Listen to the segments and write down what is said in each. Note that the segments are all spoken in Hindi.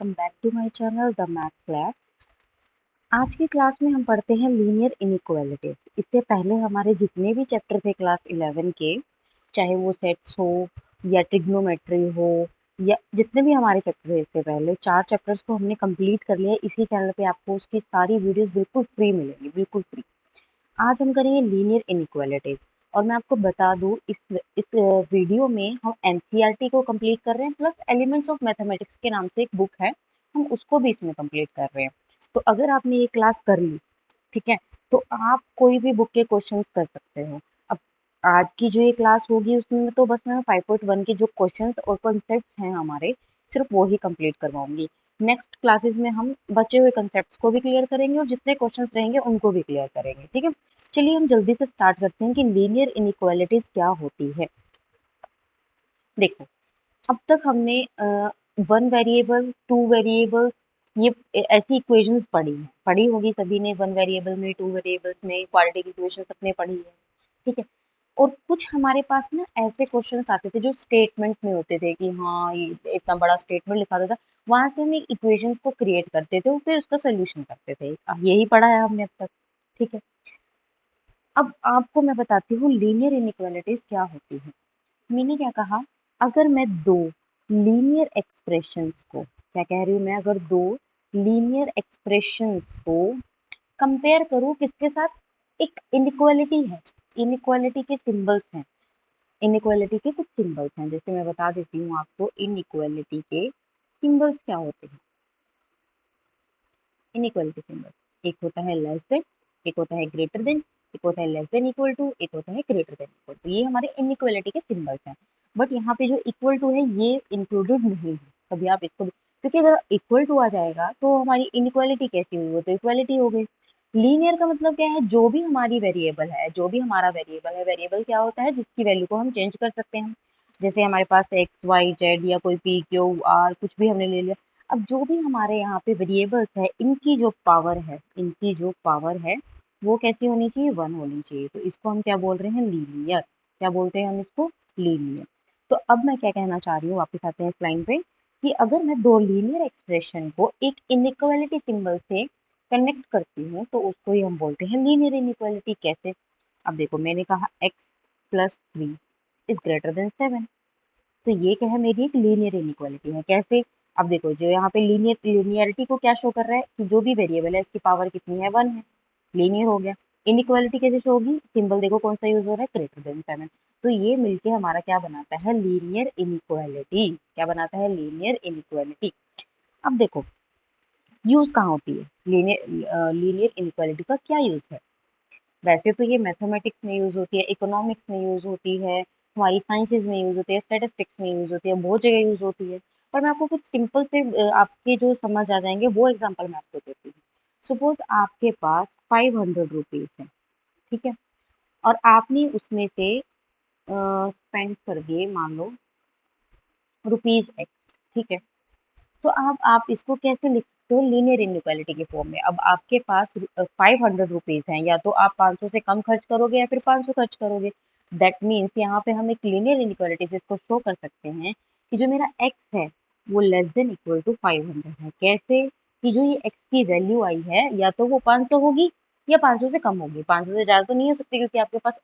Welcome back to my channel the maths lab. आज की क्लास में हम पढ़ते हैं लीनियर इनइक्वालिटीज। इससे पहले हमारे जितने भी चैप्टर थे क्लास 11 के, चाहे वो सेट्स हो या ट्रिग्नोमेट्री हो या जितने भी हमारे चैप्टर थे, इससे पहले 4 चैप्टर्स को हमने कंप्लीट कर लिया है। इसी चैनल पे आपको उसकी सारी वीडियोस बिल्कुल फ्री मिलेंगी, बिल्कुल फ्री। आज हम करेंगे लीनियर इनइक्वालिटीज और मैं आपको बता दूं इस वीडियो में हम एनसीईआरटी को कंप्लीट कर रहे हैं, प्लस एलिमेंट्स ऑफ मैथमेटिक्स के नाम से एक बुक है, हम उसको भी इसमें कंप्लीट कर रहे हैं। तो अगर आपने ये क्लास कर ली, ठीक है, तो आप कोई भी बुक के क्वेश्चंस कर सकते हो। अब आज की जो ये क्लास होगी उसमें तो बस मैं 5.1 के जो क्वेश्चंस और कॉन्सेप्ट्स हैं हमारे, सिर्फ वो ही कंप्लीट करवाऊंगी। नेक्स्ट क्लासेस में हम बचे हुए कॉन्सेप्ट्स को भी क्लियर करेंगे और जितने क्वेश्चंस रहेंगे उनको भी क्लियर करेंगे, ठीक है। चलिए हम जल्दी से स्टार्ट करते हैं कि लीनियर इनइक्वालिटीज क्या होती है। देखो, अब तक हमने वन वेरिएबल, टू वेरिएबल, ये ऐसी इक्वेशंस पढ़ी होगी सभी ने। वन वेरिएबल में, टू वेरिएबल्स में क्वाड्रेटिक इक्वेशन सबने पढ़ी है, ठीक है। और कुछ हमारे पास ना ऐसे क्वेश्चंस आते थे जो स्टेटमेंट में होते थे कि हाँ ये इतना बड़ा स्टेटमेंट लिखा होता था, वहां से हम इक्वेशंस को क्रिएट करते थे और फिर उसका सोल्यूशन करते थे। अब यही पढ़ा है हमने अब तक, ठीक है। अब आपको मैं बताती हूँ लीनियर इनइक्वालिटीज क्या होती है। मैंने क्या कहा, अगर मैं दो लीनियर एक्सप्रेशंस को, क्या कह रही हूँ मैं, अगर दो लीनियर एक्सप्रेशंस को कंपेयर करूँ किसके साथ, एक इनइक्वालिटी है, इनइक्वालिटी के सिंबल्स हैं, इनइक्वालिटी के कुछ सिंबल्स हैं। जैसे मैं बता देती हूँ आपको इनइक्वालिटी के सिंबल्स क्या होते हैं। इनइक्वालिटी सिंबल एक होता है लेस देन, एक होता है ग्रेटर देन, एक होता है लेस देन इक्वल टू, एक होता है ग्रेटर देन इक्वल टू। ये हमारे इनइक्वालिटी के सिंबल्स हैं। बट यहाँ पे जो इक्वल टू है ये इंक्लूडेड नहीं है, कभी आप इसको, क्योंकि अगर इक्वल टू आ जाएगा तो हमारी इनइक्वालिटी कैसी हुई, वो तो इक्वालिटी हो गई। लीनियर का मतलब क्या है, जो भी हमारी वेरिएबल है, जो भी हमारा वेरिएबल है, वेरिएबल क्या होता है जिसकी वैल्यू को हम चेंज कर सकते हैं। जैसे हमारे पास एक्स वाई जेड या कोई पी क्यू आर कुछ भी हमने ले लिया। अब जो भी हमारे यहाँ पे वेरिएबल्स है, इनकी जो पावर है, इनकी जो पावर है वो कैसी होनी चाहिए, 1 होनी चाहिए। तो इसको हम क्या बोल रहे हैं, लीनियर। क्या बोलते हैं हम इसको, लीनियर। तो अब मैं क्या कहना चाह रही हूँ, वापस आते हैं इस लाइन पे, कि अगर मैं दो लीनियर एक्सप्रेशन को एक इनइक्वालिटी सिंबल से कनेक्ट करती हूँ तो उसको ही हम बोलते हैं लीनियर इनइक्वालिटी। कैसे, अब देखो, मैंने कहा x plus 3 is greater than 7, तो ये क्या है, मेरी एक लीनियर इनइक्वालिटी है। कैसे, अब देखो, जो यहाँ पे लीनियरिटी को क्या शो कर रहा है कि जो भी वेरिएबल है इसकी पावर कितनी है, 1 है, लीनियर हो गया। इनइक्वालिटी कैसे शो होगी, सिंबल देखो कौन सा यूज हो रहा है, ग्रेटर देन 7। तो ये मिलके हमारा क्या बनाता है, लीनियर इनइक्वालिटी। क्या बनाता है, लीनियर इनइक्वालिटी। अब देखो, यूज कहाँ होती है लीनियर इनइक्वालिटी का, क्या यूज है। वैसे तो ये मैथमेटिक्स में यूज होती है, इकोनॉमिक्स में यूज होती है, हमारी साइंसेज में यूज होती है, स्टैटिस्टिक्स में यूज होती है, बहुत जगह यूज होती है। पर मैं आपको कुछ सिंपल से आपके जो समझ आ जाएंगे वो एग्जांपल मैं आपको देती हूँ। सपोज आपके पास 500 रुपीज है, ठीक है, और आपने उसमें से स्पेंड कर दिए मान लो रुपीज एक्स, ठीक है। तो आप इसको कैसे लिख सकते हो, लीनियर इनइक्वालिटी के फॉर्म में। अब आपके पास 500 रुपीज हैं, या तो आप 500 से कम खर्च करोगे या फिर 500 खर्च करोगे। दैट मीन्स यहाँ पे हम एक लीनियर इनइक्वालिटी से इसको शो कर सकते हैं कि जो मेरा एक्स है वो लेस देन इक्वल टू 500 है। कैसे, कि जो ये एक्स की वैल्यू आई है या तो वो 500 होगी या 500 से कम होगी, 500 से ज़्यादा तो नहीं हो सकती क्योंकि आपके पास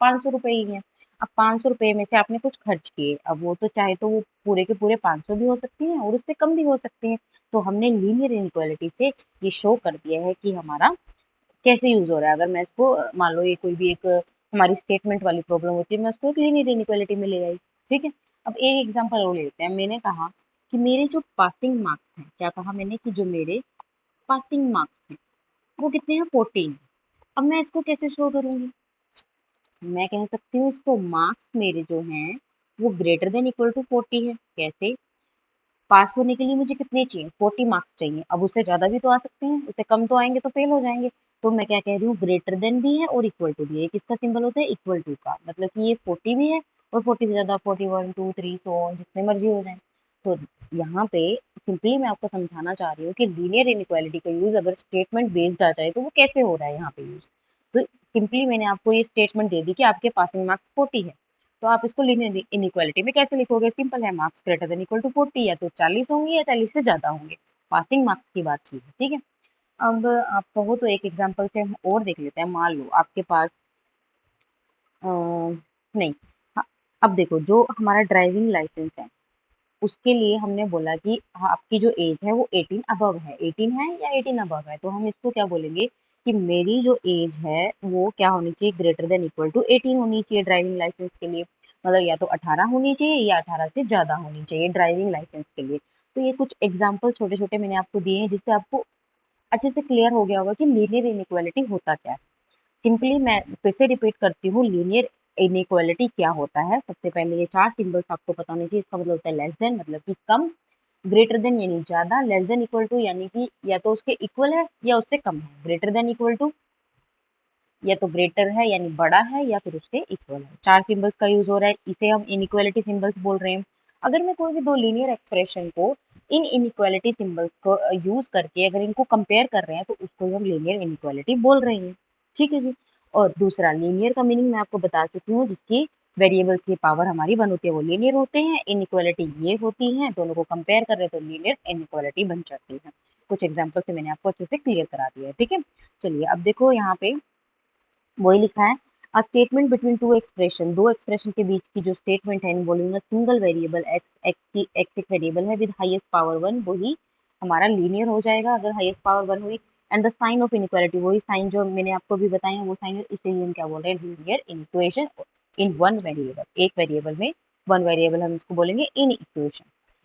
500 रुपये ही है। अब 500 रुपये में से आपने कुछ खर्च किए, अब वो तो चाहे तो वो पूरे के पूरे 500 भी हो सकती हैं और उससे कम भी हो सकते हैं। तो हमने लीनियर इनइक्वालिटी से ये शो कर दिया है कि हमारा कैसे यूज हो रहा है। अगर मैं इसको मान लो, ये कोई भी एक हमारी स्टेटमेंट वाली प्रॉब्लम होती है, मैं उसको एक लीनियर इनइक्वालिटी में ले आई, ठीक है। अब एक एग्जांपल और लेते हैं। मैंने कहा कि मेरे जो पासिंग मार्क्स हैं, क्या कहा मैंने, कि जो मेरे पासिंग मार्क्स हैं वो कितने हैं, 14। अब मैं इसको कैसे शो करूंगी, मैं कह सकती हूँ इसको मार्क्स मेरे जो हैं वो ग्रेटर देन इक्वल टू 40 है। कैसे, पास होने के लिए मुझे कितने चाहिए, 40 मार्क्स चाहिए। अब उससे ज्यादा भी तो आ सकते हैं, उससे कम तो आएंगे तो फेल हो जाएंगे। तो मैं क्या कह रही हूँ, ग्रेटर देन भी है और इक्वल टू भी है। किसका सिंबल होता है, इक्वल टू का, मतलब कि ये 40 भी है और 40 से ज्यादा 41 2 3 सो ऑन जितने मर्जी हो जाए। तो यहाँ पे सिंपली मैं आपको समझाना चाह रही हूँ कि लीनियर इनइक्वालिटी का यूज अगर स्टेटमेंट बेस्ड आ जाए तो वो कैसे हो रहा है यहाँ पे यूज। तो सिंपली मैंने आपको ये स्टेटमेंट दे दी कि आपके पासिंग मार्क्स 40 है, तो आप इसको लीनियर इनइक्वालिटी में कैसे लिखोगे? सिंपल है, marks greater than equal to 40, या तो 40 होंगे या 40 से ज्यादा होंगे। पासिंग मार्क्स की बात की है, ठीक है। अब आप कहो तो एक एग्जांपल से हम और देख लेते हैं। मान लो आपके पास नहीं, हाँ, अब देखो जो हमारा ड्राइविंग लाइसेंस है उसके लिए हमने बोला कि आपकी जो एज है वो 18 अबव है, 18 है या 18 अबव है, तो हम इसको क्या बोलेंगे कि मेरी जो एज है वो क्या होनी चाहिए, ग्रेटर देन इक्वल टू 18 होनी चाहिए ड्राइविंग लाइसेंस के लिए। मतलब या तो 18 होनी चाहिए या 18 से ज्यादा होनी चाहिए ड्राइविंग लाइसेंस के लिए। तो ये कुछ एग्जाम्पल छोटे छोटे मैंने आपको दिए हैं जिससे आपको अच्छे से क्लियर हो गया होगा कि लीनियर इनइक्वालिटी होता क्या है। सिंपली मैं फिर से रिपीट करती हूँ, लीनियर इनइक्वालिटी क्या होता है। सबसे पहले ये चार सिंबल्स आपको पता होने चाहिए। इसका मतलब होता है लेस देन मतलब कि कम, ग्रेटर देन यानी ज्यादा, लेस देन इक्वल टू यानी कि या तो उसके इक्वल है या उससे कम है, ग्रेटर देन इक्वल टू या तो ग्रेटर है यानी बड़ा है या फिर उसके इक्वल है। चार सिंबल्स का यूज हो रहा है, इसे हम इनइक्वालिटी सिंबल्स बोल रहे हैं। अगर मैं कोई भी दो लीनियर एक्सप्रेशन को इन इनइक्वालिटी सिंबल्स को यूज करके अगर इनको कंपेयर कर रहे हैं तो उसको हम लीनियर इनइक्वालिटी बोल रहे हैं, ठीक है जी। और दूसरा लीनियर का मीनिंग मैं आपको बता चुकी हूँ, जिसकी वेरिएबल्स की पावर हमारी वन होती है वो लीनियर होते हैं। इनइक्वालिटी ये होती है, दोनों को कंपेयर कर रहे हैं तो लीनियर इनइक्वालिटी बन जाती है। कुछ एग्जाम्पल से मैंने आपको अच्छे से क्लियर करा दिया है, ठीक है। चलिए अब देखो यहाँ पे वही लिखा है, a statement between two expression, दो एक्सप्रेशन के बीच की जो स्टेटमेंट है involving a single variable X, X की एक्स एक वेरिएबल है विद हाईएस्ट पावर वन, वही हमारा लीनियर हो जाएगा अगर हाईएस्ट पावर वन हुई। And the sign of inequality, वही साइन जो मैंने आपको भी बताया वो साइन है, इसे ही हम क्या बोल रहे हैं, linear in equation in one variable, एक वेरिएबल में वन वेरिएबल हम इसको बोलेंगे इन इक्वेशन।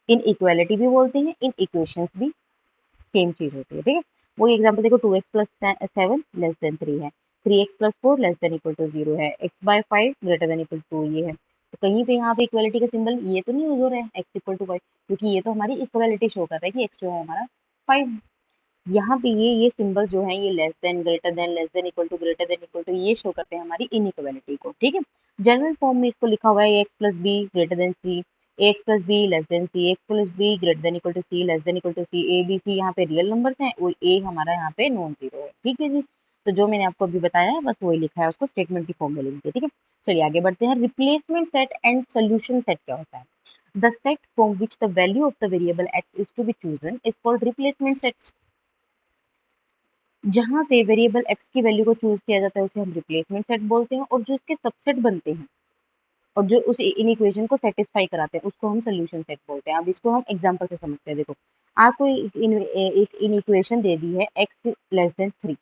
इन इक्वालिटी भी बोलते हैं, इन इक्वेशंस भी सेम चीज होती है, ठीक है। वही एग्जाम्पल देखो, 2x प्लस 7 लेस देन 3 है, 3x plus 4 less than equal to 0 है, x by 5 greater than equal to ये है। तो कहीं पे यहाँ पे इक्वालिटी का सिंबल ये तो नहीं यूज हो रहा है x इक्वल टू 5, क्योंकि ये तो हमारी इक्वालिटी शो कर रहा है कि x जो है हमारा 5। यहाँ पे ये सिंबल जो है ये less than, greater than, less than equal to, greater than equal to, ये शो करते हैं हमारी इनइक्वालिटी को, ठीक है। जनरल फॉर्म में इसको लिखा हुआ है X plus B greater than C, X plus B less than C, X plus B greater than equal to C, less than equal to C. A B C यहाँ पे रियल नंबर्स हैं, वो ए हमारा यहाँ पे नॉन जीरो है, ठीक है जी। तो जो मैंने आपको अभी बताया है बस वही लिखा है, उसको स्टेटमेंट की फॉर्म में लिख दिया, ठीक है। चलिए आगे बढ़ते हैं। Replacement set and solution set क्या होता है? The set from which the value of the variable x is to be chosen is called replacement set। जहाँ से वेरिएबल एक्स की वैल्यू को चूज किया जाता है उसे हम रिप्लेसमेंट सेट बोलते हैं, और जो इसके सबसेट बनते हैं और जो उस इन इक्वेशन को सेटिस्फाई कराते हैं उसको हम सोल्यूशन सेट बोलते हैं। अब इसको हम एग्जांपल से समझते हैं। देखो आपको एक इन इक्वेशन दे दी है x लेस देन 3,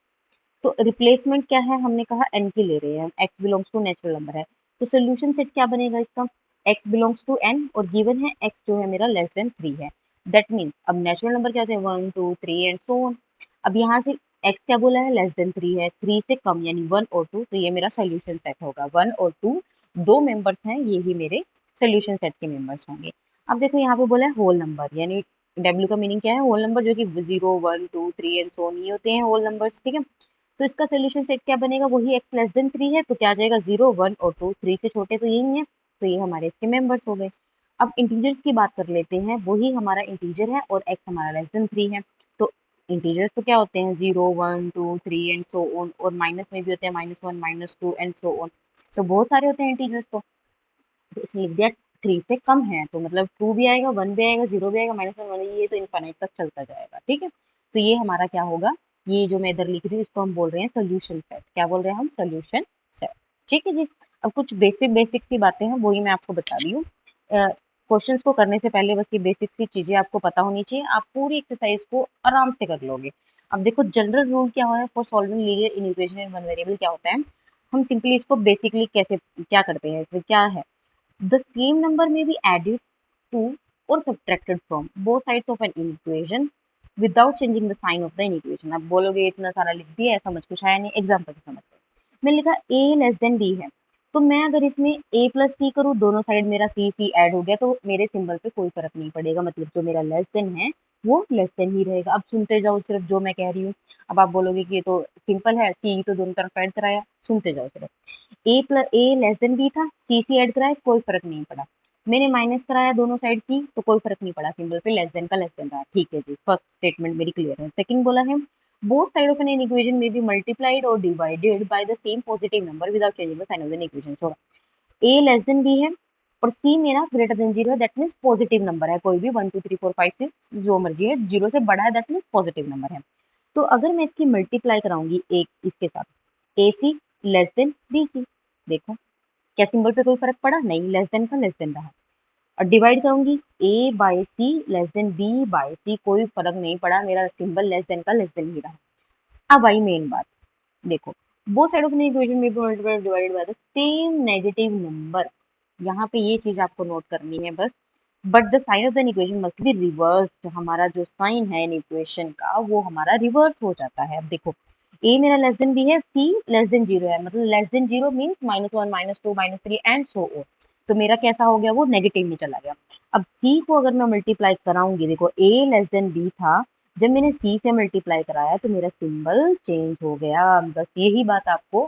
तो रिप्लेसमेंट क्या है, हमने कहा n की ले रहे हैं, x belongs to natural number है, तो सोल्यूशन सेट क्या बनेगा इसका, x बिलोंग्स टू n और गिवन है x जो है मेरा लेस देन 3 है। दैट मीन्स अब नेचुरल नंबर क्या होते हैं, 1 2 3 एंड सो ऑन। अब यहाँ से x क्या बोला है, लेस देन 3 है, 3 से कम यानी 1 और 2, तो ये मेरा सोल्यूशन सेट होगा। 1 और 2 दो मेंबर्स हैं, ये ही मेरे सोल्यूशन सेट के मेंबर्स होंगे। अब देखो यहाँ पे बोला है होल नंबर, यानी W का मीनिंग क्या है, होल नंबर, जो कि 0 1 2 3 एंड सो ऑन ये होते हैं होल नंबर्स, ठीक है। तो इसका सोल्यूशन सेट क्या बनेगा, वही x लेस देन 3 है, तो क्या आ जाएगा 0 1 और 2, 3 से छोटे तो यही है, तो ये हमारे इसके मेंबर्स हो गए। अब इंटीजर्स की बात कर लेते हैं, वही हमारा इंटीजर है और x हमारा लेस देन 3 है। तो इंटीजर्स तो क्या होते हैं, 0 1 2 3 एंड सो ऑन, और माइनस में भी होते हैं -1 -2 एंड सो ऑन, तो बहुत सारे होते हैं इंटीजर्स। तो इसने लिख दिया 3 से कम है, तो मतलब 2 भी आएगा, 1 भी आएगा, 0 भी आएगा, -1 ये तो इनफाइनाइट तक चलता जाएगा, ठीक है। तो ये हमारा क्या होगा, ये जो मैं इधर लिख रही हूँ इसको हम बोल रहे हैं सोल्यूशन सेट। क्या बोल रहे हैं हम, सोल्यूशन सेट, ठीक है जी। अब कुछ बेसिक बेसिक सी बातें हैं वही मैं आपको बता रही हूँ। क्वेश्चंस को करने से पहले बस ये बेसिक सी चीजें आपको पता होनी चाहिए, आप पूरी एक्सरसाइज को आराम से कर लोगे। अब देखो जनरल रूल क्या है for solving linear in equation in one variable, क्या होता है, हम सिंपली इसको बेसिकली कैसे क्या करते हैं, फिर क्या है, the same number may be added to or subtracted from both sides of an equation without changing the sign of the equation। अब बोलोगे इतना सारा लिख दिया है, समझ कुछ आया नहीं, एग्जाम्पल से समझ लो। मैंने लिखा a लेस देन b है, तो मैं अगर इसमें a प्लस सी करूँ, दोनों साइड मेरा c c ऐड हो गया, तो मेरे सिंबल पे कोई फर्क नहीं पड़ेगा, मतलब जो मेरा लेस देन है वो लेस देन ही रहेगा। अब सुनते जाओ सिर्फ जो मैं कह रही हूँ। अब आप बोलोगे कि ये तो सिंपल है, c तो दोनों तरफ ऐड कराया, सुनते जाओ सिर्फ। ए लेस देन बी था, सी सी ऐड कराया, कोई फर्क नहीं पड़ा। मैंने माइनस कराया दोनों साइड सी, तो कोई फर्क नहीं पड़ा, सिंबल पे लेस देन का लेस देन रहा, ठीक है जी। फर्स्ट स्टेटमेंट मेरी क्लियर है। सेकंड बोला है, both side of an equation में बी मल्टीप्लाइड और divided by the same positive number without changing the sign of the equation. So A less than B है और सी मेरा ग्रेटर देन जीरो है, दैट मीन्स पॉजिटिव नंबर है, कोई भी 1 2 3 4 5 6 जो मर्जी है, जीरो से बड़ा है दैट मीन्स पॉजिटिव नंबर है। तो अगर मैं इसकी मल्टीप्लाई कराऊंगी एक इसके साथ A C less than B C, देखो क्या सिंबल पे कोई फर्क पड़ा? नहीं, लेस देन का लेस देन रहा। और डिवाइड करूंगी A by C less than B by C, कोई फर्क नहीं पड़ा, मेरा सिंबल लेस देन का लेस देन ही रहा। अब आई मेन बात, देखो both side of an equation में B divided by the same negative number, यहाँ पे ये चीज आपको नोट करनी है बस। But the sign of the equation must be reversed, हमारा जो साइन है इन इक्वेशन का वो हमारा रिवर्स हो जाता है। अब देखो ए मेरा लेस देन बी है, सी लेस देन जीरो है, मतलब less than zero means -1 -2 -3 and so on. तो मेरा कैसा हो गया, वो नेगेटिव में चला गया। अब सी को अगर मैं मल्टीप्लाई कराऊंगी, देखो ए लेस देन बी था, जब मैंने सी से मल्टीप्लाई कराया तो मेरा सिंबल चेंज हो गया। बस यही बात आपको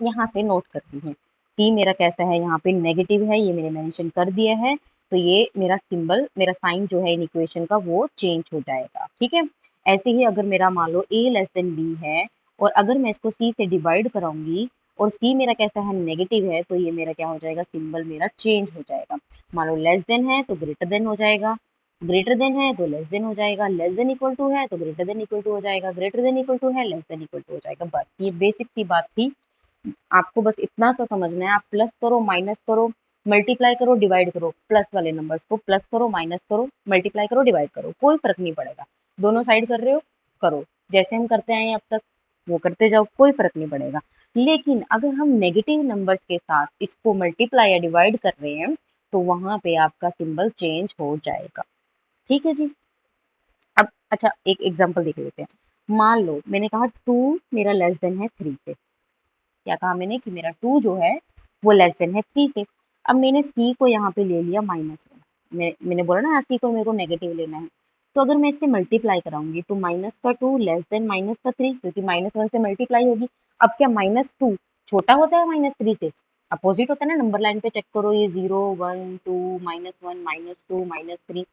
यहाँ से नोट करनी है। सी मेरा कैसा है, यहाँ पे नेगेटिव है, ये मैंने मेंशन कर दिया है, तो ये मेरा सिंबल, मेरा साइन जो है इन इक्वेशन का वो चेंज हो जाएगा। ठीक है, ऐसे ही अगर मेरा मान लो ए लेस देन बी है और अगर मैं इसको सी से डिवाइड कराऊंगी और सी मेरा कैसा है, नेगेटिव है, तो ये मेरा क्या हो जाएगा, सिंबल मेरा चेंज हो जाएगा। मान लो लेस देन है तो ग्रेटर देन हो जाएगा, ग्रेटर देन है तो लेस देन हो जाएगा, लेस देन इक्वल टू है तो ग्रेटर देन इक्वल टू हो जाएगा, ग्रेटर देन इक्वल टू है लेस देन इक्वल टू हो जाएगा। बस ये बेसिक सी बात थी, आपको बस इतना सा समझना है। आप प्लस करो, माइनस करो, मल्टीप्लाई करो, डिवाइड करो, प्लस वाले नंबर्स को प्लस करो, माइनस करो, मल्टीप्लाई करो, डिवाइड करो, कोई फर्क नहीं पड़ेगा। दोनों साइड कर रहे हो, करो, जैसे हम करते आए अब तक वो करते जाओ, कोई फर्क नहीं पड़ेगा। लेकिन अगर हम नेगेटिव नंबर्स के साथ इसको मल्टीप्लाई या डिवाइड कर रहे हैं तो वहां पे आपका सिंबल चेंज हो जाएगा। ठीक है जी। अब अच्छा एक एग्जांपल देख लेते हैं। मान लो मैंने कहा टू मेरा लेस देन है थ्री से, क्या कहा मैंने कि मेरा टू जो है वो लेस देन है थ्री से। अब मैंने सी को यहाँ पे ले लिया -1, मैंने बोला ना सी को मेरे को नेगेटिव लेना है, तो अगर मैं इससे मल्टीप्लाई कराऊंगी तो माइनस का टू लेस देन माइनस का थ्री, क्योंकि -1 से मल्टीप्लाई होगी। अब क्या -2 छोटा होता है -3 से? अपोजिट होता है ना, नंबर लाइन पे चेक करो, ये 0 1 2 -1 -2 -3,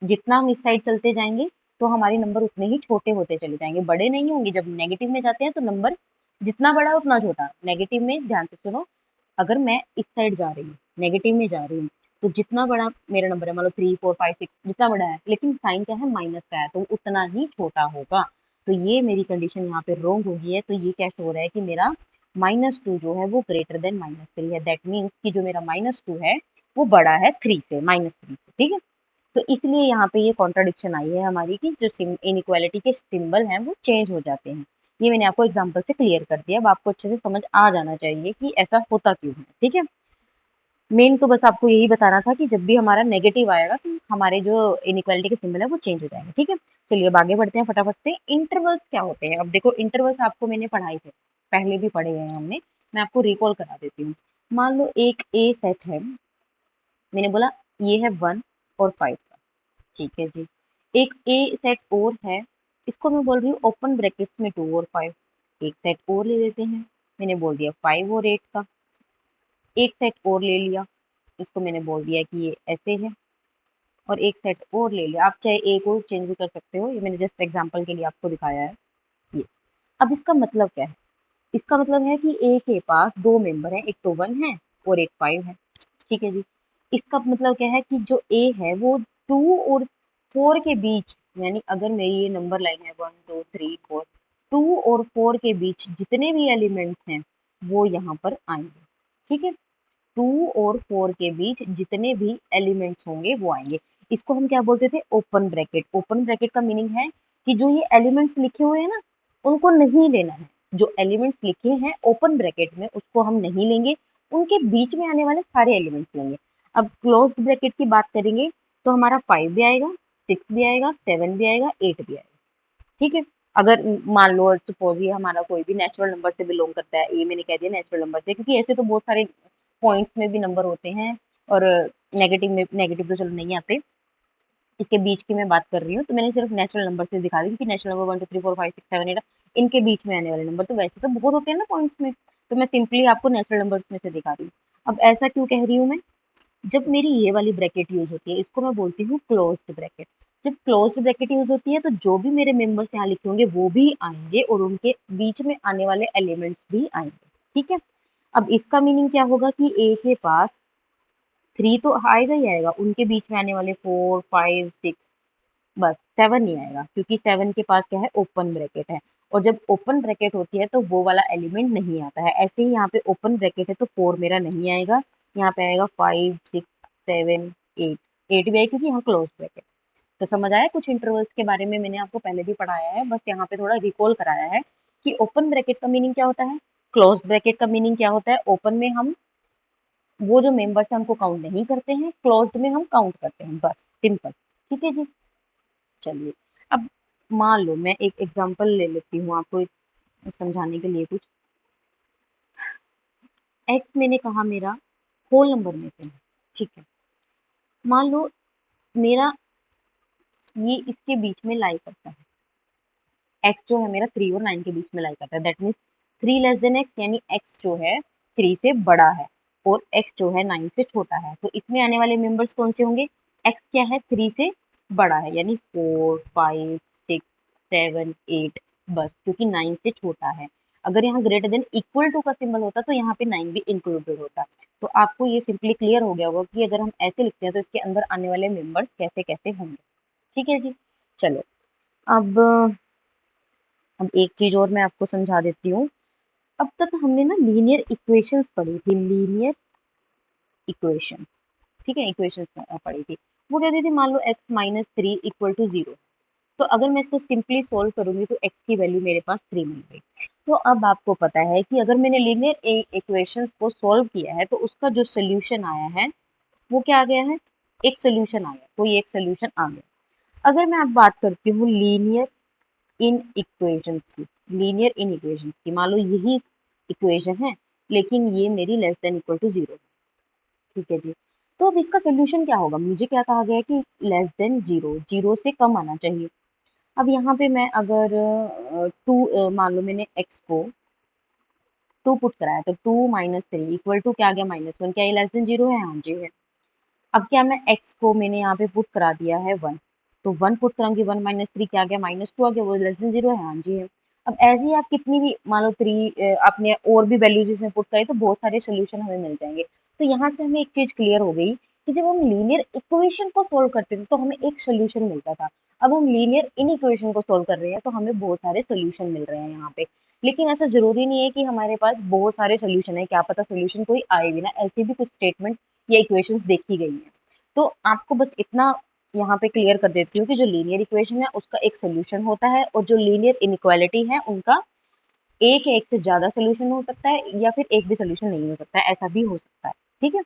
जितना हम इस साइड चलते जाएंगे तो हमारे नंबर उतने ही छोटे होते चले जाएंगे, बड़े नहीं होंगे। जब नेगेटिव में जाते हैं तो नंबर जितना बड़ा उतना छोटा। नेगेटिव में ध्यान से सुनो, अगर मैं इस साइड जा रही हूँ, नेगेटिव में जा रही हूँ, तो जितना बड़ा मेरा नंबर है, मान लो 3 4 5 6 जितना बड़ा है, लेकिन साइन क्या है, माइनस का है, तो उतना ही छोटा होगा। तो ये मेरी कंडीशन यहाँ पे रॉन्ग हो गई है। तो ये क्या शो हो रहा है कि मेरा -2 जो है वो ग्रेटर देन -3 है, दैट मीन्स कि जो मेरा -2 है वो बड़ा है थ्री से, -3 से। ठीक है, तो इसलिए यहाँ पे ये कॉन्ट्राडिक्शन आई है हमारी कि जो इनइक्वालिटी के सिंबल हैं वो चेंज हो जाते हैं। ये मैंने आपको एग्जांपल से क्लियर कर दिया। अब आपको अच्छे से समझ आ जाना चाहिए कि ऐसा होता क्यों है। ठीक है, मेन तो बस आपको यही बताना था कि जब भी हमारा नेगेटिव आएगा तो हमारे जो इनइक्वालिटी के सिंबल है वो चेंज हो जाएंगे। ठीक है, चलिए अब आगे बढ़ते हैं फटाफट से। इंटरवल्स क्या होते हैं? अब देखो इंटरवल्स आपको मैंने पढ़ाए थे, पहले भी पढ़े हैं हमने, मैं आपको रिकॉल करा देती हूँ। मान लो एक ए सेट है, मैंने बोला ये है 1 और 5 का। ठीक है जी, एक ए सेट और है, इसको मैं बोल रही हूँ ओपन ब्रैकेट्स में 2 और 5। एक सेट और ले लेते हैं, मैंने बोल दिया 5 और 8 का। एक सेट और ले लिया, इसको मैंने बोल दिया कि ये ऐसे है, और एक सेट और ले लिया। आप चाहे एक और चेंज भी कर सकते हो, ये मैंने जस्ट एग्जांपल के लिए आपको दिखाया है ये। अब इसका मतलब क्या है? इसका मतलब है कि ए के पास दो मेंबर हैं, एक तो 1 है और एक 5 है। ठीक है जी, इसका मतलब क्या है कि जो ए है वो 2 और 4 के बीच, यानी अगर मेरी ये नंबर लाइन है 1 2 3 4, 2 और 4 के बीच जितने भी एलिमेंट्स हैं वो यहाँ पर आएंगे। ठीक है, 2 और 4 के बीच जितने भी एलिमेंट्स होंगे वो आएंगे। इसको हम क्या बोलते थे? Open bracket. ओपन ब्रैकेट का मीनिंग है कि जो ये एलिमेंट्स लिखे हुए हैं ना उनको नहीं लेना है। जो एलिमेंट्स लिखे हैं ओपन ब्रैकेट में उसको हम नहीं लेंगे, उनके बीच में आने वाले सारे एलिमेंट्स लेंगे। अब क्लोज्ड ब्रैकेट की बात करेंगे तो हमारा 5 भी आएगा, 6 भी आएगा, 7 भी आएगा, 8 भी आएगा। ठीक है, अगर मान लो सपोज ये हमारा कोई भी नेचुरल नंबर से बिलोंग करता है, ये मैंने कह दिया नेचुरल नंबर से, क्योंकि ऐसे तो बहुत सारे पॉइंट्स में भी नंबर होते हैं और नेगेटिव तो चलो नहीं आते, इसके बीच की मैं बात कर रही हूँ। तो मैंने सिर्फ नेचुरल नंबर से दिखा दी, क्योंकि नेचुरल नंबर 1 2 3 4 5 6 7 8 इनके बीच में आने वाले नंबर, तो वैसे तो बहुत होते हैं ना पॉइंट्स में, तो मैं सिंपली आपको नेचुरल नंबर्स में से दिखा रही हूँ। अब ऐसा क्यों कह रही हूँ मैं? जब मेरी ये वाली ब्रैकेट यूज होती है इसको मैं बोलती हूँ क्लोज्ड ब्रैकेट। जब क्लोज्ड ब्रैकेट यूज होती है तो जो भी मेरे मेंबर्स यहाँ लिखे होंगे वो भी आएंगे और उनके बीच में आने वाले एलिमेंट्स भी आएंगे। ठीक है, अब इसका मीनिंग क्या होगा कि ए के पास 3 तो आएगा ही आएगा, उनके बीच में आने वाले 4 5 6, बस 7 नहीं आएगा, क्योंकि 7 के पास क्या है, ओपन ब्रैकेट है। और जब ओपन ब्रैकेट होती है तो वो वाला एलिमेंट नहीं आता है। ऐसे ही यहाँ पे ओपन ब्रैकेट है तो 4 मेरा नहीं आएगा, यहाँ पे आएगा 5 6 7 8, 8 भी आएगा क्योंकि यहाँ क्लोज ब्रैकेट। तो समझ आया, कुछ इंटरवल्स के बारे में मैंने आपको पहले भी पढ़ाया है, बस यहाँ पे थोड़ा रिकॉल कराया है कि ओपन ब्रैकेट का मीनिंग क्या होता है, क्लोज ब्रैकेट का मीनिंग क्या होता है। ओपन में हम वो जो मेंबर्स है हमको काउंट नहीं करते हैं, क्लोज्ड में हम काउंट करते हैं, बस सिंपल। ठीक है जी। चलिए, अब मान लो मैं एक एग्जांपल ले लेती हूँ आपको समझाने के लिए। कुछ एक्स मैंने कहा मेरा होल नंबर में से है, ठीक है। मान लो मेरा ये इसके बीच में लाई करता है, एक्स जो है मेरा 3 और 9 के बीच में लाई करता है, that means 3 less than x, यानी एक्स जो है 3 से बड़ा है और एक्स जो है 9 से छोटा है। तो इसमें आने वाले मेंबर्स कौन से होंगे, एक्स क्या है 3 से बड़ा है, यानी 4 5 6 7 8, बस क्योंकि 9 से छोटा है। अगर यहाँ ग्रेटर देन इक्वल टू का सिंबल होता तो यहाँ पे 9 भी इंक्लूडेड होता। तो आपको ये सिंपली क्लियर हो गया होगा कि अगर हम ऐसे लिखते हैं तो इसके अंदर आने वाले मेंबर्स कैसे कैसे होंगे। ठीक है जी। चलो, अब एक चीज और मैं आपको समझा देती हूँ। अब तक हमने ना लीनियर इक्वेशंस पढ़ी थी, लीनियर इक्वेशंस, ठीक है, इक्वेशंस पढ़ी थी। वो कहती थी मान लो एक्स माइनस 3 इक्वल टू 0, तो अगर मैं इसको सिंपली सोल्व करूंगी तो एक्स की वैल्यू मेरे पास 3 मिल गई। तो अब आपको पता है कि अगर मैंने लीनियर इक्वेशंस को सोल्व किया है तो उसका जो सोल्यूशन आया है वो क्या आ गया है, एक सोल्यूशन आ गया, कोई एक सोल्यूशन आ गया। अगर मैं अब बात करती हूँ लीनियर इन इक्वेशंस की, लीनियर इन इक्वेशंस की, मान लो यही इक्वेशन है लेकिन ये मेरी लेस देन इक्वल टू 0, ठीक है जी। तो अब इसका सोल्यूशन क्या होगा, मुझे क्या कहा गया है कि लेस देन 0, 0 से कम आना चाहिए। अब यहाँ पे मैं अगर 2 मान लो मैंने x को 2 पुट कराया तो 2 माइनस 3 इक्वल टू क्या आ गया, -1, क्या ये लेस देन 0 है, हाँ जी है। अब क्या मैं x को मैंने यहाँ पे पुट करा दिया है 1, तो 1 पुट कराऊंगी, 1 माइनस 3 क्या आ गया, -2 आ गया, वो लेस देन 0 है, हाँ जी है। अब ऐसे ही आप कितनी भी मान लो 3 आपने और भी वैल्यूज इसमें पुट करी तो बहुत सारे सोल्यूशन हमें मिल जाएंगे। तो यहाँ से हमें एक चीज क्लियर हो गई कि जब हम लीनियर इक्वेशन को सोल्व करते थे तो हमें एक सोल्यूशन मिलता था, अब हम लीनियर इन इक्वेशन को सोल्व कर रहे हैं तो हमें बहुत सारे सोल्यूशन मिल रहे हैं यहाँ पे। लेकिन ऐसा जरूरी नहीं है कि हमारे पास बहुत सारे सोल्यूशन है, क्या पता सोल्यूशन कोई आए भी ना, ऐसी भी कुछ स्टेटमेंट या इक्वेशंस देखी गई हैं। तो आपको बस इतना यहाँ पे क्लियर कर देती हूँ कि जो लीनियर इक्वेशन है उसका एक सोल्यूशन होता है और जो लीनियर इनइक्वालिटी है उनका एक या एक से ज्यादा सोल्यूशन हो सकता है या फिर एक भी सोल्यूशन नहीं हो सकता है, ऐसा भी हो सकता है। ठीक है,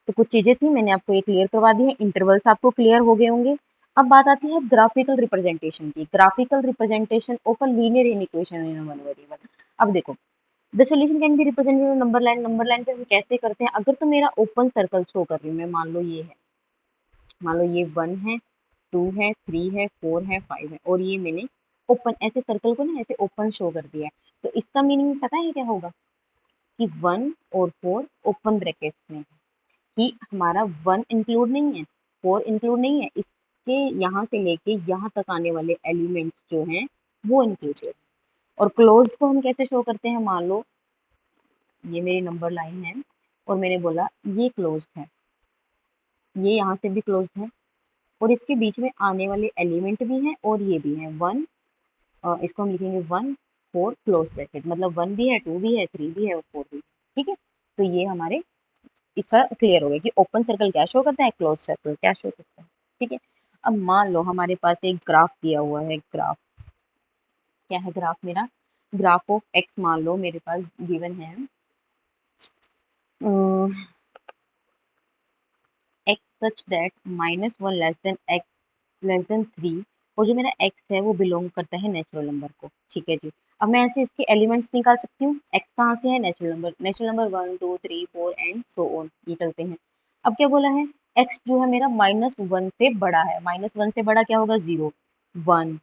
तो कुछ चीजें थी मैंने आपको ये क्लियर करवा दी है, इंटरवल्स आपको क्लियर हो गए होंगे। अब बात आती है ग्राफिकल रिप्रेजेंटेशन की, graphical representation of a linear in equation in one variable. अब देखो, the solution can be represented number line, number line पे हम कैसे करते हैं, अगर तो मेरा ओपन सर्कल शो कर रही हूँ मैं, मान लो ये है, मान लो ये 1 है 2 है 3 है 4 है 5 है और ये मैंने ओपन ऐसे सर्कल को ना ऐसे ओपन शो कर दिया है, तो इसका मीनिंग पता है क्या होगा कि 1 और 4 ओपन ब्रैकेट्स में है, कि हमारा 1 इंक्लूड नहीं है 4 इंक्लूड नहीं है, इसके यहाँ से लेके यहाँ तक आने वाले एलिमेंट्स जो हैं वो इंक्लूडेड। और क्लोज्ड को हम कैसे शो करते हैं, मान लो ये मेरी नंबर लाइन है और मैंने बोला ये क्लोज्ड है, ये यहाँ से भी क्लोज्ड है और इसके बीच में आने वाले एलिमेंट भी हैं और ये भी हैं 1, इसको हम लिखेंगे 1 4 क्लोज ब्रैकेट, मतलब 1 भी है 2 भी है 3 भी है और 4 भी है। ठीक है, तो ये हमारे इसका क्लियर हो गया कि ओपन सर्कल क्या शो करता है, क्लोज सर्कल क्या शो करता है। ठीक है, अब मान लो हमारे पास एक ग्राफ दिया हुआ है, ग्राफ क्या है, ग्राफ मेरा ग्राफ ऑफ एक्स मान लो मेरे पास गिवन है x such that -1 less than x less than 3, और जो मेरा x है वो बिलोंग करता है नेचुरल नंबर को। ठीक है जी, अब मैं ऐसे इसके एलिमेंट्स निकाल सकती हूँ, x कहाँ से है, natural number 1 2 3 4 and so on, ये चलते हैं। अब क्या बोला है, x जो है मेरा -1 से बड़ा है, -1 से बड़ा क्या होगा, 0 1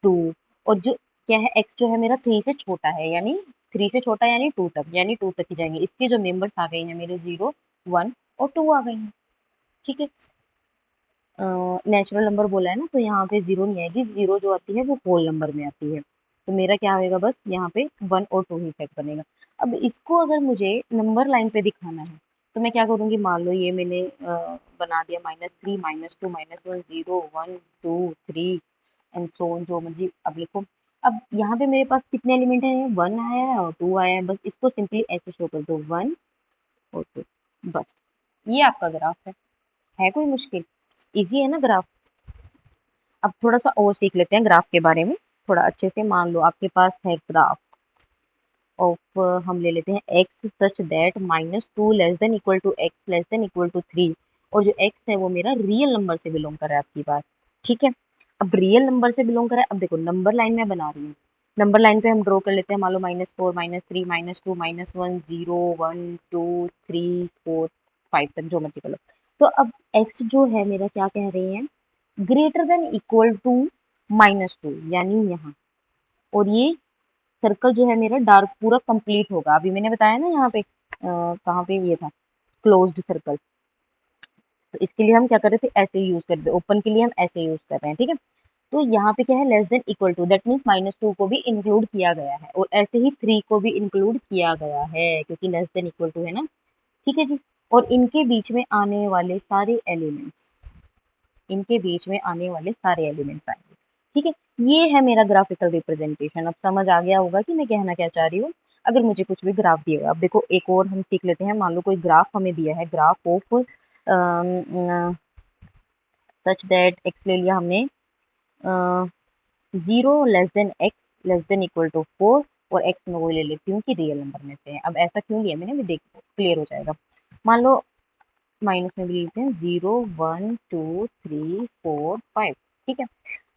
2, और जो क्या है x जो है मेरा 3 से छोटा है, यानी 3 से छोटा यानी 2 तक, यानी 2 तक ही जाएंगे, इसके जो मेंबर्स आ गए हैं मेरे 0 1 और 2 आ गए हैं। ठीक है, नेचुरल नंबर बोला है ना तो यहाँ पे 0 नहीं आएगी, 0 जो आती है वो होल नंबर में आती है, तो मेरा क्या होएगा, बस यहाँ पे 1 और 2 ही चेक बनेगा। अब इसको अगर मुझे नंबर लाइन पे दिखाना है तो मैं क्या करूँगी, मान लो ये मैंने बना दिया -3 -2 -1 0 1 2 3 एंड सो ऑन, जो मर्जी अब लिखो। अब यहाँ पे मेरे पास कितने एलिमेंट हैं, 1 आया है और 2 आया है, बस इसको सिंपली ऐसे शो कर दो 1 और 2, बस ये आपका ग्राफ है कोई मुश्किल, इजी है ना ग्राफ। अब थोड़ा सा और सीख लेते हैं ग्राफ के बारे में थोड़ा अच्छे से। मान लो आपके पास है ग्राफ ऑफ, हम ले लेते हैं X such that -2 less than equal to X less than equal to 3, और जो एक्स है वो मेरा रियल नंबर से बिलोंग कर रहा है आपकी बात, ठीक है। अब रियल नंबर से बिलोंग कर रहा है, अब देखो नंबर लाइन में बना रही हूँ, नंबर लाइन पे हम ड्रॉ कर लेते हैं, मान लो -4 -3 -2 -1 0 1 2 3 4 5 तक जो मर्जी कर लो। तो अब एक्स जो है मेरा क्या कह रहे हैं, ग्रेटर देन इक्वल टू -2, यानी यहाँ, और ये सर्कल जो है मेरा डार्क पूरा कंप्लीट होगा। अभी मैंने बताया ना यहाँ पे कहाँ पे ये था क्लोज्ड सर्कल, तो इसके लिए हम क्या कर रहे थे, ऐसे यूज कर रहे थे, ओपन के लिए हम ऐसे यूज कर रहे हैं, ठीक है। तो यहाँ पे क्या है, less than equal to, that means -2 को भी इंक्लूड किया गया है, और ऐसे ही 3 को भी इंक्लूड किया गया है क्योंकि लेस देन इक्वल टू है ना, ठीक है जी। और इनके बीच में आने वाले सारे एलिमेंट्स, इनके बीच में आने वाले सारे एलिमेंट्स आएंगे, ठीक है। ये है मेरा ग्राफिकल रिप्रेजेंटेशन। अब समझ आ गया होगा कि मैं कहना क्या चाह रही हूँ। अगर मुझे कुछ भी ग्राफ दिया हुआ, अब देखो एक और हम सीख लेते हैं। मान लो कोई ग्राफ हमें दिया है, graph of such that x ले लिया हमने, 0 < (x) < और एक्स में वो ले लेती हूँ कि रियल नंबर में से है। अब ऐसा क्यों लिया मैंने, भी देखो क्लियर हो जाएगा। मान लो माइनस में भी लेते हैं, 0 1 2 3 4 5, ठीक है।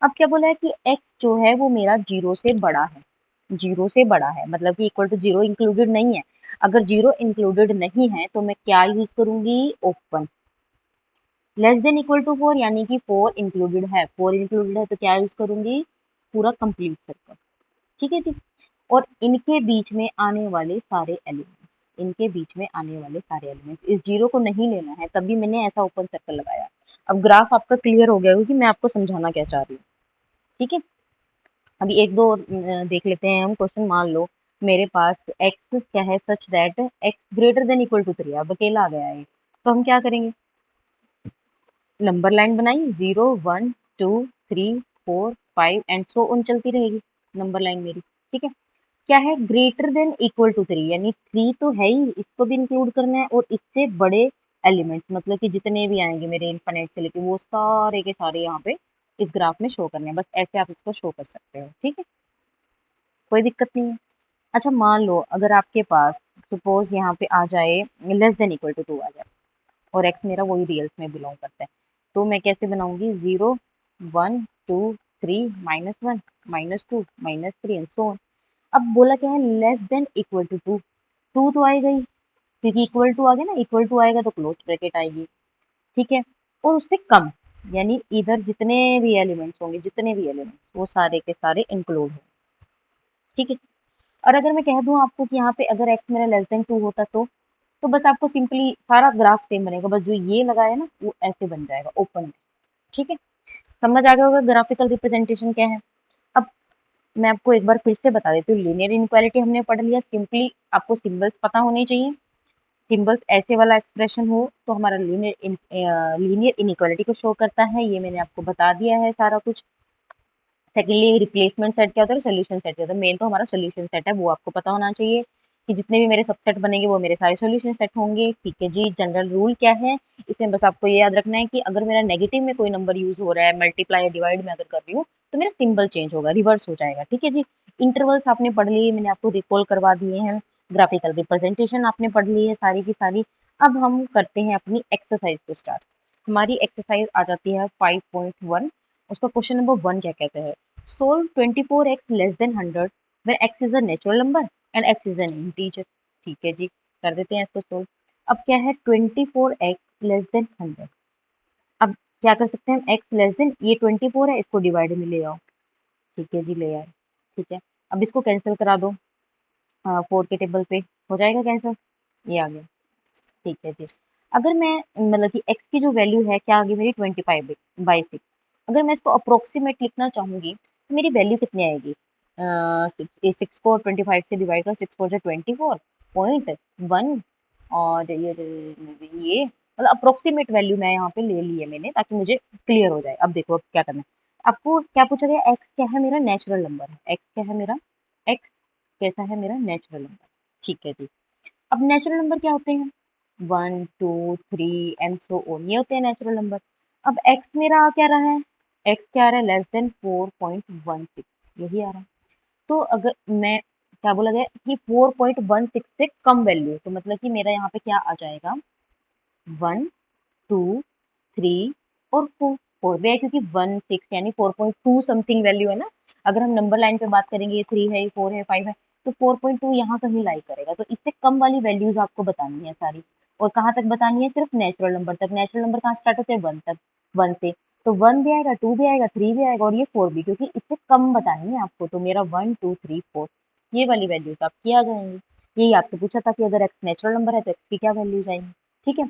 अब क्या बोला है कि x जो है वो मेरा 0 से बड़ा है, 0 से बड़ा है मतलब कि इक्वल टू 0 इंक्लूडेड नहीं है। अगर 0 इंक्लूडेड नहीं है तो मैं क्या यूज करूंगी, open. Less than equal to 4 यानी कि 4 इंक्लूडेड है, 4 इंक्लूडेड है तो क्या यूज करूंगी, पूरा कंप्लीट सर्कल, ठीक है जी। और इनके बीच में आने वाले सारे एलिमेंट्स, इनके बीच में आने वाले सारे एलिमेंट्स, इस जीरो को नहीं लेना है, तभी मैंने ऐसा ओपन सर्कल लगाया। अब ग्राफ आपका क्लियर हो गया होगा कि मैं आपको समझाना क्या चाह रही हूँ, ठीक है। अभी एक दो देख लेते हैं हम क्वेश्चन। मान लो मेरे पास x क्या है, such that x greater than equal to 3, अब अकेला आ गया है, तो हम क्या करेंगे, नंबर लाइन बनाई, 0 1 2 3 4 5 एंड सो ऑन चलती रहेगी नंबर लाइन मेरी, ठीक है। क्या है, ग्रेटर देन इक्वल टू 3, यानी 3 तो है ही, इसको भी इंक्लूड करना है, और इससे बड़े एलिमेंट्स मतलब कि जितने भी आएंगे मेरे इन्फिनिट से लेके वो सारे के सारे यहाँ पे इस ग्राफ में शो करने हैं। बस ऐसे आप इसको शो कर सकते हो, ठीक है, कोई दिक्कत नहीं है। अच्छा मान लो अगर आपके पास सपोज यहाँ पे आ जाए लेस देन इक्वल टू 2 आ जाए, और एक्स मेरा वही रियल्स में बिलोंग करता है, तो मैं कैसे बनाऊंगी, 0 1 2 3 -1 -2 -3 एंड सो ऑन। अब बोला क्या है, लेस देन इक्वल टू 2, 2 तो आएगा ही क्योंकि इक्वल टू आ गया ना, इक्वल टू आएगा तो क्लोज ब्रैकेट आएगी, ठीक है। और उससे कम, यानी इधर जितने भी एलिमेंट्स होंगे, जितने भी एलिमेंट्स वो सारे के सारे इंक्लूड हों, ठीक है। और अगर मैं कह दूं आपको कि यहाँ पे अगर एक्स मेरा लेस देन 2 होता तो बस आपको सिंपली सारा ग्राफ सेम बनेगा, बस जो ये लगाया ना वो ऐसे बन जाएगा ओपन, ठीक है। समझ आ गया होगा ग्राफिकल रिप्रेजेंटेशन क्या है। अब मैं आपको एक बार फिर से बता देती हूँ, लीनियर इनक्वालिटी हमने पढ़ लिया, सिंपली आपको सिंबल्स पता होने चाहिए। सिंबल्स ऐसे वाला एक्सप्रेशन हो तो हमारा लीनियर इनइक्वालिटी को शो करता है, ये मैंने आपको बता दिया है सारा कुछ। सेकेंडली रिप्लेसमेंट सेट क्या होता है, सोल्यूशन सेट क्या होता है। मेन तो हमारा सोल्यूशन सेट है, वो आपको पता होना चाहिए कि जितने भी मेरे सबसेट बनेंगे वो मेरे सारे सोल्यूशन सेट होंगे, ठीक है जी। जनरल रूल क्या है, इसमें बस आपको ये याद रखना है कि अगर मेरा नेगेटिव में कोई नंबर यूज हो रहा है, मल्टीप्लाई या डिवाइड में अगर कर रही हूँ तो मेरा सिंबल चेंज होगा, रिवर्स हो जाएगा, ठीक है जी। इंटरवल्स आपने पढ़ लिए, मैंने आपको रिकॉल करवा दिए हैं, ग्राफिकल रिप्रेजेंटेशन आपने पढ़ ली है सारी की सारी। अब हम करते हैं अपनी एक्सरसाइज को स्टार्ट। हमारी एक्सरसाइज आ जाती है 5.1। उसका क्वेश्चन नंबर 1 क्या कहते हैं, solve 24x less than 100 when x is a natural number and x is an integer, ठीक है जी, कर देते हैं इसको सोल्व। अब क्या है, 24x लेस देन 100, अब क्या कर सकते हैं हम, x लेस देन, ये 24 है, इसको डिवाइड में ले आओ, ठीक है जी, ले आए, ठीक है। अब इसको कैंसिल करा दो, 4 के टेबल पे हो जाएगा कैंसिल, ये आ गया, ठीक है जी। अगर मैं मतलब कि x की जो वैल्यू है क्या आ गई मेरी, 25/6, अगर मैं इसको अप्रोक्सीमेट लिखना चाहूंगी तो मेरी वैल्यू कितनी आएगी, 6 को 25 से डिवाइड कर, 6 4 जा 24, 4.1 और ये मतलब अप्रोक्सीमेट वैल्यू मैं यहाँ पे ले ली है मैंने, ताकि मुझे क्लियर हो जाए। अब देखो अब क्या करना है। आपको क्या पूछा गया, एक्स क्या है, मेरा नेचुरल नंबर है। एक्स क्या है मेरा, एक्स कैसा है मेरा, नेचुरल नंबर। ठीक है जी। अब नेचुरल नंबर क्या होते हैं, 1 2 3 एंड सो ऑन, ये होते हैं नेचुरल नंबर। अब एक्स मेरा क्या रहा है, एक्स क्या आ रहा है, लेस देन 4.16, यही आ रहा है। तो अगर मैं, क्या बोला गया कि 4.16 से कम वैल्यू, तो मतलब कि मेरा यहाँ पे क्या आ जाएगा, 1 2 3 और 4 भी है, क्योंकि 1 6 यानी 4.2 समथिंग वैल्यू है ना। अगर हम नंबर लाइन पे बात करेंगे, ये 3 है, ये 4 है, 5 है, तो 4.2 यहाँ कहीं लाई करेगा। तो इससे कम वाली वैल्यूज आपको बतानी है सारी। और कहाँ तक बतानी है, सिर्फ नेचुरल नंबर तक। नेचुरल नंबर कहाँ स्टार्ट होते हैं, 1 तक, 1 से। तो 1 भी आएगा, 2 भी आएगा, 3 भी आएगा और ये 4 भी, क्योंकि इससे कम बतानी है आपको। तो मेरा 1 2 3 4 ये वाली वैल्यूज आपकी आ जाएंगी। यही आपसे पूछा था कि अगर एक्स नेचुरल नंबर है तो एक्स की क्या वैल्यूज आएंगी। ठीक है।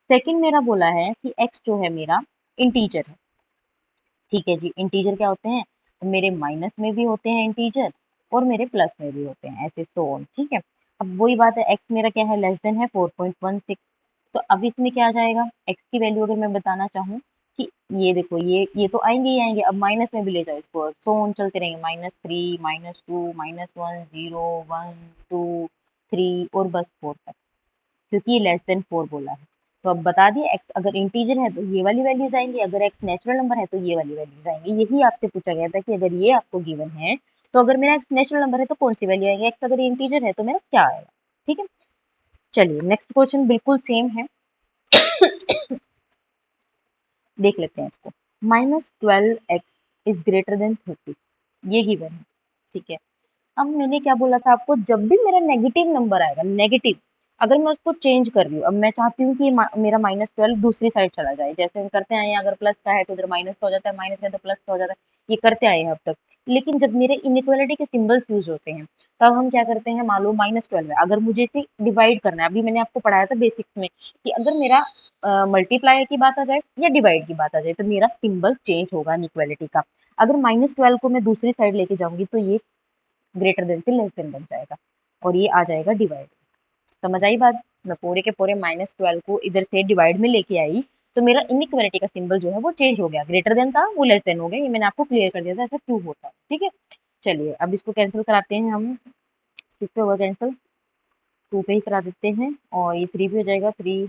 सेकंड मेरा बोला है कि एक्स जो है मेरा इंटीजर है। ठीक है जी। इंटीजर क्या होते हैं, मेरे माइनस में भी होते हैं इंटीजर और मेरे प्लस में भी होते हैं, ऐसे सो ऑन। ठीक है। अब वही बात है, एक्स मेरा क्या है, लेस देन है 4.16। तो अब इसमें क्या आ जाएगा, एक्स की वैल्यू अगर मैं बताना चाहूँ कि ये देखो, ये तो आएंगे ही आएंगे। अब माइनस में भी ले जाओ इसको, सो ऑन चलते रहेंगे, -3 -2 -1 0 1 2 3 और बस 4 तक, क्योंकि ये लेस देन 4 बोला है। तो अब बता दिए, एक्स अगर इंटीजर है तो ये वाली वैल्यूज आएंगी, अगर एक्स नेचुरल नंबर है तो ये वाली वैल्यूज आएंगी। यही आपसे पूछा गया था कि अगर ये आपको गिवन है तो अगर मेरा एक्स नेचुरल नंबर है तो कौन सी वैल्यू आएगी, एक्स अगर इंटीजर है तो मेरा क्या आएगा। ठीक है। चलिए नेक्स्ट क्वेश्चन बिल्कुल सेम है, देख लेते हैं इसको। -12x इज ग्रेटर देन 30, ये गिवन है। ठीक है। अब मैंने क्या बोला था आपको, जब भी मेरा नेगेटिव नंबर आएगा, नेगेटिव, अगर मैं उसको चेंज कर रही हूँ, अब मैं चाहती हूँ कि मेरा -12 दूसरी साइड चला जाए, जैसे हम करते आए हैं, अगर प्लस का है तो उधर माइनस का हो जाता है, माइनस है तो प्लस का हो जाता है, ये करते आए हैं अब तक। लेकिन जब मेरे इनइक्वालिटी के सिंबल्स यूज होते हैं, तब हम क्या करते हैं, मान लो -12 है, अगर मुझे इसे डिवाइड करना है, अभी मैंने आपको पढ़ाया था बेसिक्स में कि अगर मेरा मल्टीप्लाई की बात आ जाए या डिवाइड की बात आ जाए, तो मेरा सिंबल चेंज होगा इनइक्वालिटी का। अगर -12 को मैं दूसरी साइड लेके जाऊंगी तो ये ग्रेटर देन से लेस देन बन जाएगा और ये आ जाएगा डिवाइड। समझ आई बात, मैं पूरे के पूरे -12 को इधर से डिवाइड में लेके आई, तो मेरा इनइक्वालिटी का सिंबल जो है वो चेंज हो गया, ग्रेटर देन था वो लेस देन हो गया। ये मैंने आपको क्लियर कर दिया था, ऐसा क्यों होता है। ठीक है। चलिए अब इसको कैंसिल कराते हैं हम, किस पे होगा कैंसिल, 2 पे ही करा देते हैं, और ये 3 भी हो जाएगा, 3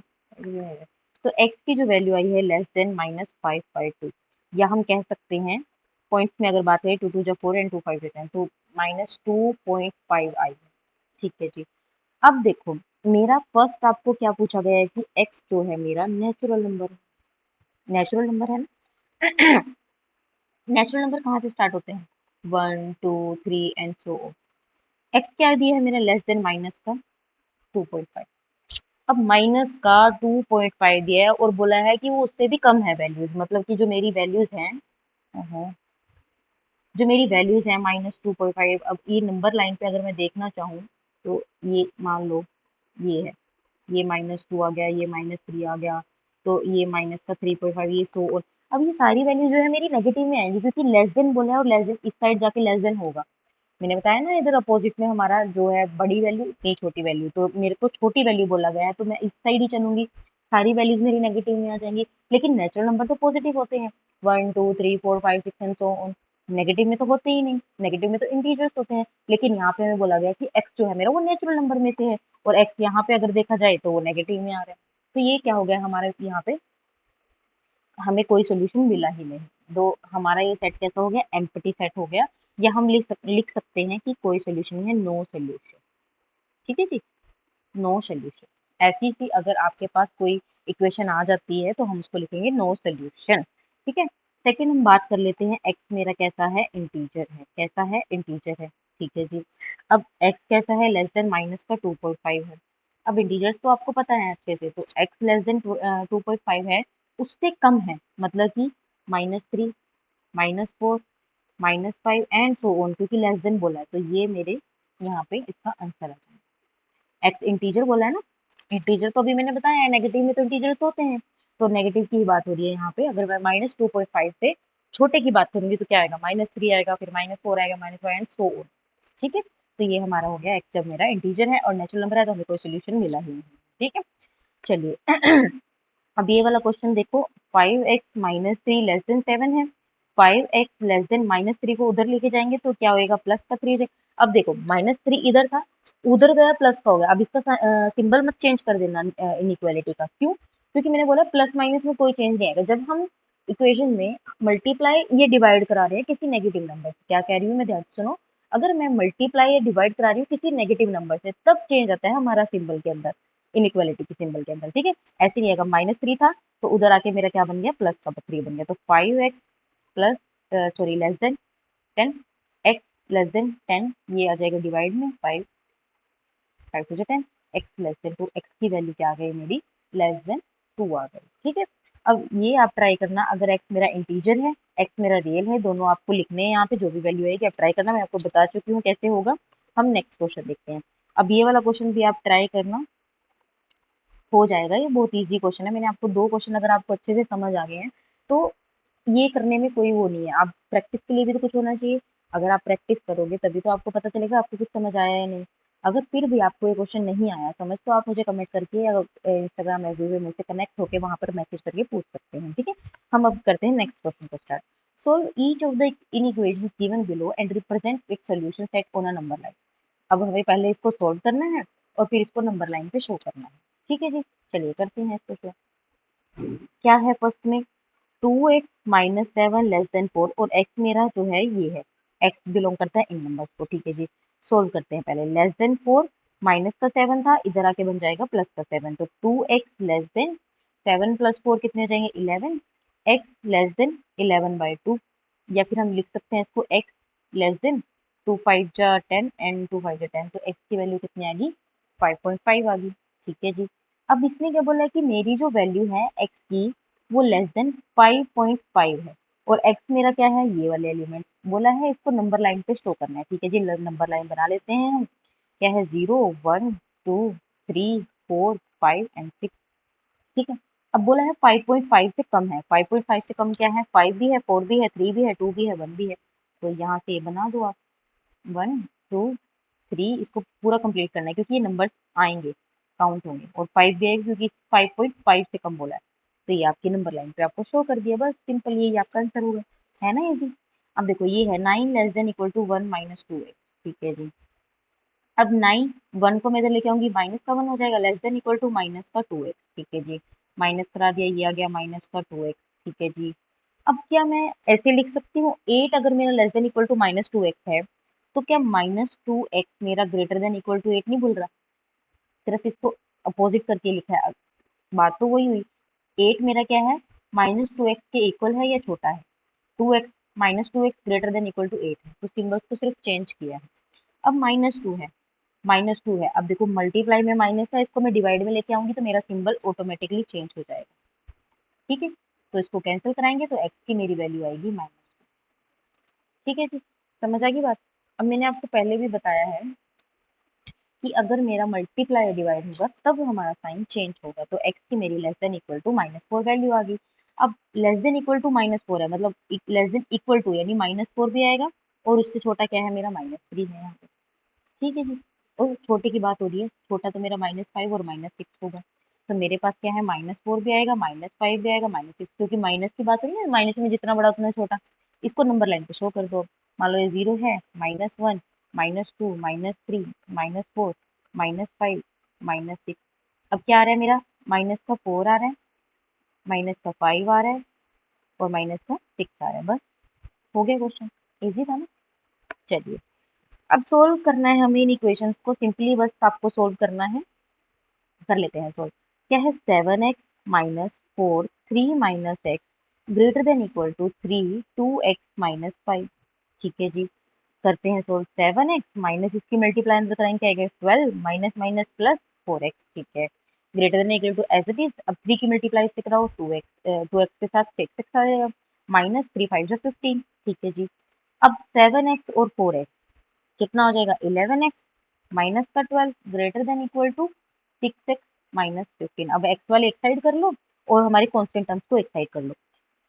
तो x की जो वैल्यू आई है लेस देन -5/2, या हम कह सकते हैं पॉइंट्स में अगर बात करें, 2 2 जा 4 एंड 2 5 देते हैं, तो -2.5 आई है। ठीक है जी। अब देखो, मेरा फर्स्ट आपको क्या पूछा गया है कि x जो है मेरा नेचुरल नंबर है, नेचुरल नंबर है ना। नेचुरल नंबर कहाँ से स्टार्ट होते हैं, 1 2 3 एंड सो ऑन। एक्स क्या दिया है मेरा, लेस देन माइनस का 2.5। अब माइनस का 2.5 दिया है और बोला है कि वो उससे भी कम है वैल्यूज, मतलब कि जो मेरी वैल्यूज हैं, जो मेरी वैल्यूज हैं -2.5। अब ये नंबर लाइन पे अगर मैं देखना चाहूँ, तो ये मान लो ये है, ये -2 आ गया, ये -3 आ गया, तो ये माइनस का 3.5, ये सो और। अब ये सारी वैल्यू जो है मेरी नेगेटिव में आएंगी, क्योंकि लेस देन बोला है और लेस देन इस साइड जाके लेस देन होगा। मैंने बताया ना, इधर अपोजिट में हमारा जो है बड़ी वैल्यू इतनी छोटी वैल्यू, तो मेरे को छोटी वैल्यू बोला गया है तो मैं इस साइड ही चलूंगी, सारी वैल्यूज मेरी नेगेटिव में आ जाएंगी। लेकिन नेचुरल नंबर तो पॉजिटिव होते हैं, 1 2 3 4 5 6 एंड सो ऑन। नेगेटिव में तो होते ही नहीं, नेगेटिव में तो इंटीजर्स होते हैं। लेकिन यहाँ पे हमें बोला गया कि एक्स जो है मेरा वो नेचुरल नंबर में से है, और एक्स यहाँ पे अगर देखा जाए तो वो नेगेटिव में आ रहा है। तो ये क्या हो गया हमारे यहाँ पे, हमें कोई सोल्यूशन मिला ही नहीं। दो, हमारा ये सेट कैसा हो गया, एम्प्टी सेट हो गया, या हम लिख सकते हैं कि कोई सोल्यूशन है, नो सोल्यूशन। ठीक है जी, नो सोल्यूशन। ऐसी सी अगर आपके पास कोई इक्वेशन आ जाती है तो हम उसको लिखेंगे नो सोल्यूशन। ठीक है। सेकंड हम बात कर लेते हैं, एक्स मेरा कैसा है, इंटीजर है, कैसा है, इंटीजर है। ठीक है जी। अब एक्स कैसा है, लेस देन माइनस का 2.5 है। अब इंटीजर्स तो आपको पता है अच्छे से, तो एक्स लेस देन 2.5 है, उससे कम है, मतलब कि -3 -4 -5 एंड सो ऑन, क्योंकि लेस देन बोला है, तो ये मेरे यहाँ पे इसका आंसर आ जाएगा। एक्स इंटीजर बोला है ना, इंटीजर तो अभी मैंने बताया है, नेगेटिव में तो इंटीजर्स होते हैं, तो नेगेटिव की ही बात हो रही है यहाँ पे। अगर मैं -2.5 से छोटे की बात करूंगी तो क्या आएगा, -3 आएगा, फिर -4 आएगा, -5 एंड सो ऑन। ठीक है। तो ये हमारा हो गया एक्स जब मेरा इंटीजर है और नेचुरल नंबर है तो हमें कोई सोल्यूशन मिला ही नहीं। ठीक है, चलिए अब ये वाला क्वेश्चन देखो, 5x-3 लेस देन 7 है। 5x लेस देन -3 को उधर लेके जाएंगे तो क्या होएगा, प्लस का 3 हो जाएगा। अब देखो -3 इधर था, उधर गया प्लस का हो गया। अब इसका सिंबल मत चेंज कर देना इनइक्वालिटी का, क्यों? क्योंकि मैंने बोला प्लस माइनस में कोई चेंज नहीं आएगा। जब हम इक्वेशन में मल्टीप्लाई ये डिवाइड करा रहे हैं किसी नेगेटिव नंबर से, क्या कह रही हूँ मैं, ध्यान से सुनो। अगर मैं मल्टीप्लाई या डिवाइड करा रही हूँ किसी नेगेटिव नंबर से, तब चेंज आता है हमारा सिंबल के अंदर, इनइक्वालिटी के सिंबल के अंदर। ठीक है, ऐसे नहीं आएगा। -3 था तो उधर आके मेरा क्या बन गया, प्लस का 3 बन गया। तो 5x plus sorry less than 10, x less than 10, ये आ जाएगा डिवाइड में 5, 5 to 10, x less than 2, x की वैल्यू क्या आ गई मेरी, लेस देन 2 आ गई। ठीक है, अब ये आप ट्राई करना, अगर x मेरा इंटीजर है, x मेरा रियल है, दोनों आपको लिखने हैं यहाँ पे, जो भी वैल्यू आएगी आप ट्राई करना। मैं आपको बता चुकी हूँ कैसे होगा। हम नेक्स्ट क्वेश्चन देखते हैं। अब ये वाला क्वेश्चन भी आप ट्राई करना, हो जाएगा। ये बहुत इजी क्वेश्चन है। मैंने आपको 2 क्वेश्चन अगर आपको अच्छे से समझ आ गए हैं तो ये करने में कोई वो नहीं है। आप प्रैक्टिस के लिए भी तो कुछ होना चाहिए। अगर आप प्रैक्टिस करोगे तभी तो आपको पता चलेगा आपको कुछ समझ आया या नहीं। अगर फिर भी आपको ये क्वेश्चन नहीं आया समझ, तो आप मुझे कमेंट करके या इंस्टाग्राम एवरी वे में से कनेक्ट होकर वहां पर मैसेज करके पूछ सकते हैं। ठीक है, हम अब करते हैं नेक्स्ट क्वेश्चन को start. Solve each of the inequations given below and represent its solution set on a number line. अब हमें पहले इसको सोल्व करना है और फिर इसको नंबर लाइन पे शो करना है। ठीक है जी, चलिए करते हैं इसको शो। क्या है फर्स्ट में, 2x-7 लेस देन 4, और x मेरा जो है ये है, x बिलोंग करता है इन नंबर्स को। ठीक है जी, सोल्व करते हैं पहले। लेस देन 4, माइनस का 7 था, इधर आके बन जाएगा प्लस का 7। तो 2x लेस देन 7 प्लस 4 कितने हो जाएंगे, 11। x लेस देन 11/2, या फिर हम लिख सकते हैं इसको x लेस देन 2 5 जा 10 एंड 2 5 जा 10, तो x की वैल्यू कितनी आ गई, 5.5 आ गई। ठीक है जी, अब इसने क्या बोला है कि मेरी जो वैल्यू है x की वो लेस देन 5.5 है, और x मेरा क्या है, ये वाले एलिमेंट बोला है इसको नंबर लाइन पे शो करना है। ठीक है जी, नंबर लाइन बना लेते हैं हम। क्या है, 0 1 2 3 4 5 एंड 6। ठीक है, अब बोला है 5.5 से कम है। 5.5 से कम क्या है, 5 भी है, 4 भी है, 3 भी है, 2 भी है, 1 भी है। तो यहाँ से ये बना दो आप, 1 2 3, इसको पूरा कंप्लीट करना है क्योंकि ये नंबर्स आएंगे, काउंट होंगे, और 5 भी आएगी क्योंकि 5.5 से कम बोला है। तो ये आपकी नंबर लाइन पे आपको शो कर दिया, बस सिंपल, यही आपका आंसर होगा। है ना इजी। अब देखो ये है 9 less than equal to 1 minus 2x। ठीक है जी, अब 9 1 को मैं इधर लेके आऊंगी, माइनस का 1 हो जाएगा, less than equal to minus का 2x। ठीक है जी, माइनस करा दिया, ये आ गया माइनस का 2x। ठीक है जी, अब क्या मैं ऐसे लिख सकती हूँ, 8 अगर मेरा less than equal to minus 2x है, तो क्या माइनस 2x मेरा ग्रेटर देन इक्वल टू 8 नहीं बोल रहा, सिर्फ इसको अपोजिट करके लिखा है। बात तो वही हुई। 8 मेरा क्या है, माइनस 2x के इक्वल है या छोटा है, 2x -2x greater than equal to 8 है, तो सिंबल्स को सिर्फ चेंज किया है। अब -2 है, -2 है, अब देखो मल्टीप्लाई में माइनस है, इसको मैं डिवाइड में लेके आऊंगी तो मेरा सिंबल ऑटोमेटिकली चेंज हो जाएगा। ठीक है, तो इसको कैंसिल कराएंगे तो x की मेरी वैल्यू आएगी -2। ठीक है जी, समझ आ गई बात। अब मैंने आपको पहले भी बताया है कि अगर मेरा मल्टीप्लाई या डिवाइड होगा तब हमारा साइन चेंज होगा। तो x की मेरी less than equal to -4 value आ गई। अब लेस देन इक्वल टू -4 है, मतलब लेस देन इक्वल टू यानी -4 भी आएगा, और उससे छोटा क्या है मेरा, -3 है यहाँ पे। ठीक है जी, और छोटे की बात हो रही है, छोटा तो मेरा -5 और -6 होगा। तो मेरे पास क्या है, -4 भी आएगा, -5 भी आएगा, -6, क्योंकि माइनस की बात हो रही है, माइनस में जितना बड़ा उतना छोटा। इसको नंबर लाइन पे शो कर दो। मान लो ये 0 है, -1 -2 -3 -4 -5 -6। अब क्या आ रहा है मेरा, माइनस का 4 आ रहा है, माइनस का 5 आ रहा है, और माइनस का 6 आ रहा है। बस हो गया क्वेश्चन, इजी था ना। चलिए अब सोल्व करना है हमें इन इक्वेशंस को, सिंपली बस आपको सोल्व करना है, कर लेते हैं सोल्व। क्या है, 7x -4 3 x greater than equal to 3 2x -5। ठीक है जी, करते हैं सोल्व। 7x माइनस इसकी मल्टीप्लाई अंदर करेंगे, क्या आएगा, 12 माइनस माइनस प्लस 4x। ठीक है, greater than equal to as it is, अब 3 की मल्टीप्लाई से कराओ, 2x के साथ 6x आ जाएगा, -3 5 जा 15। ठीक है जी, अब 7x और 4x कितना हो जाएगा, 11x माइनस का 12 greater than equal to 6x -15। अब x वाले एक साइड कर लो और हमारे कांस्टेंट टर्म्स को एक साइड कर लो।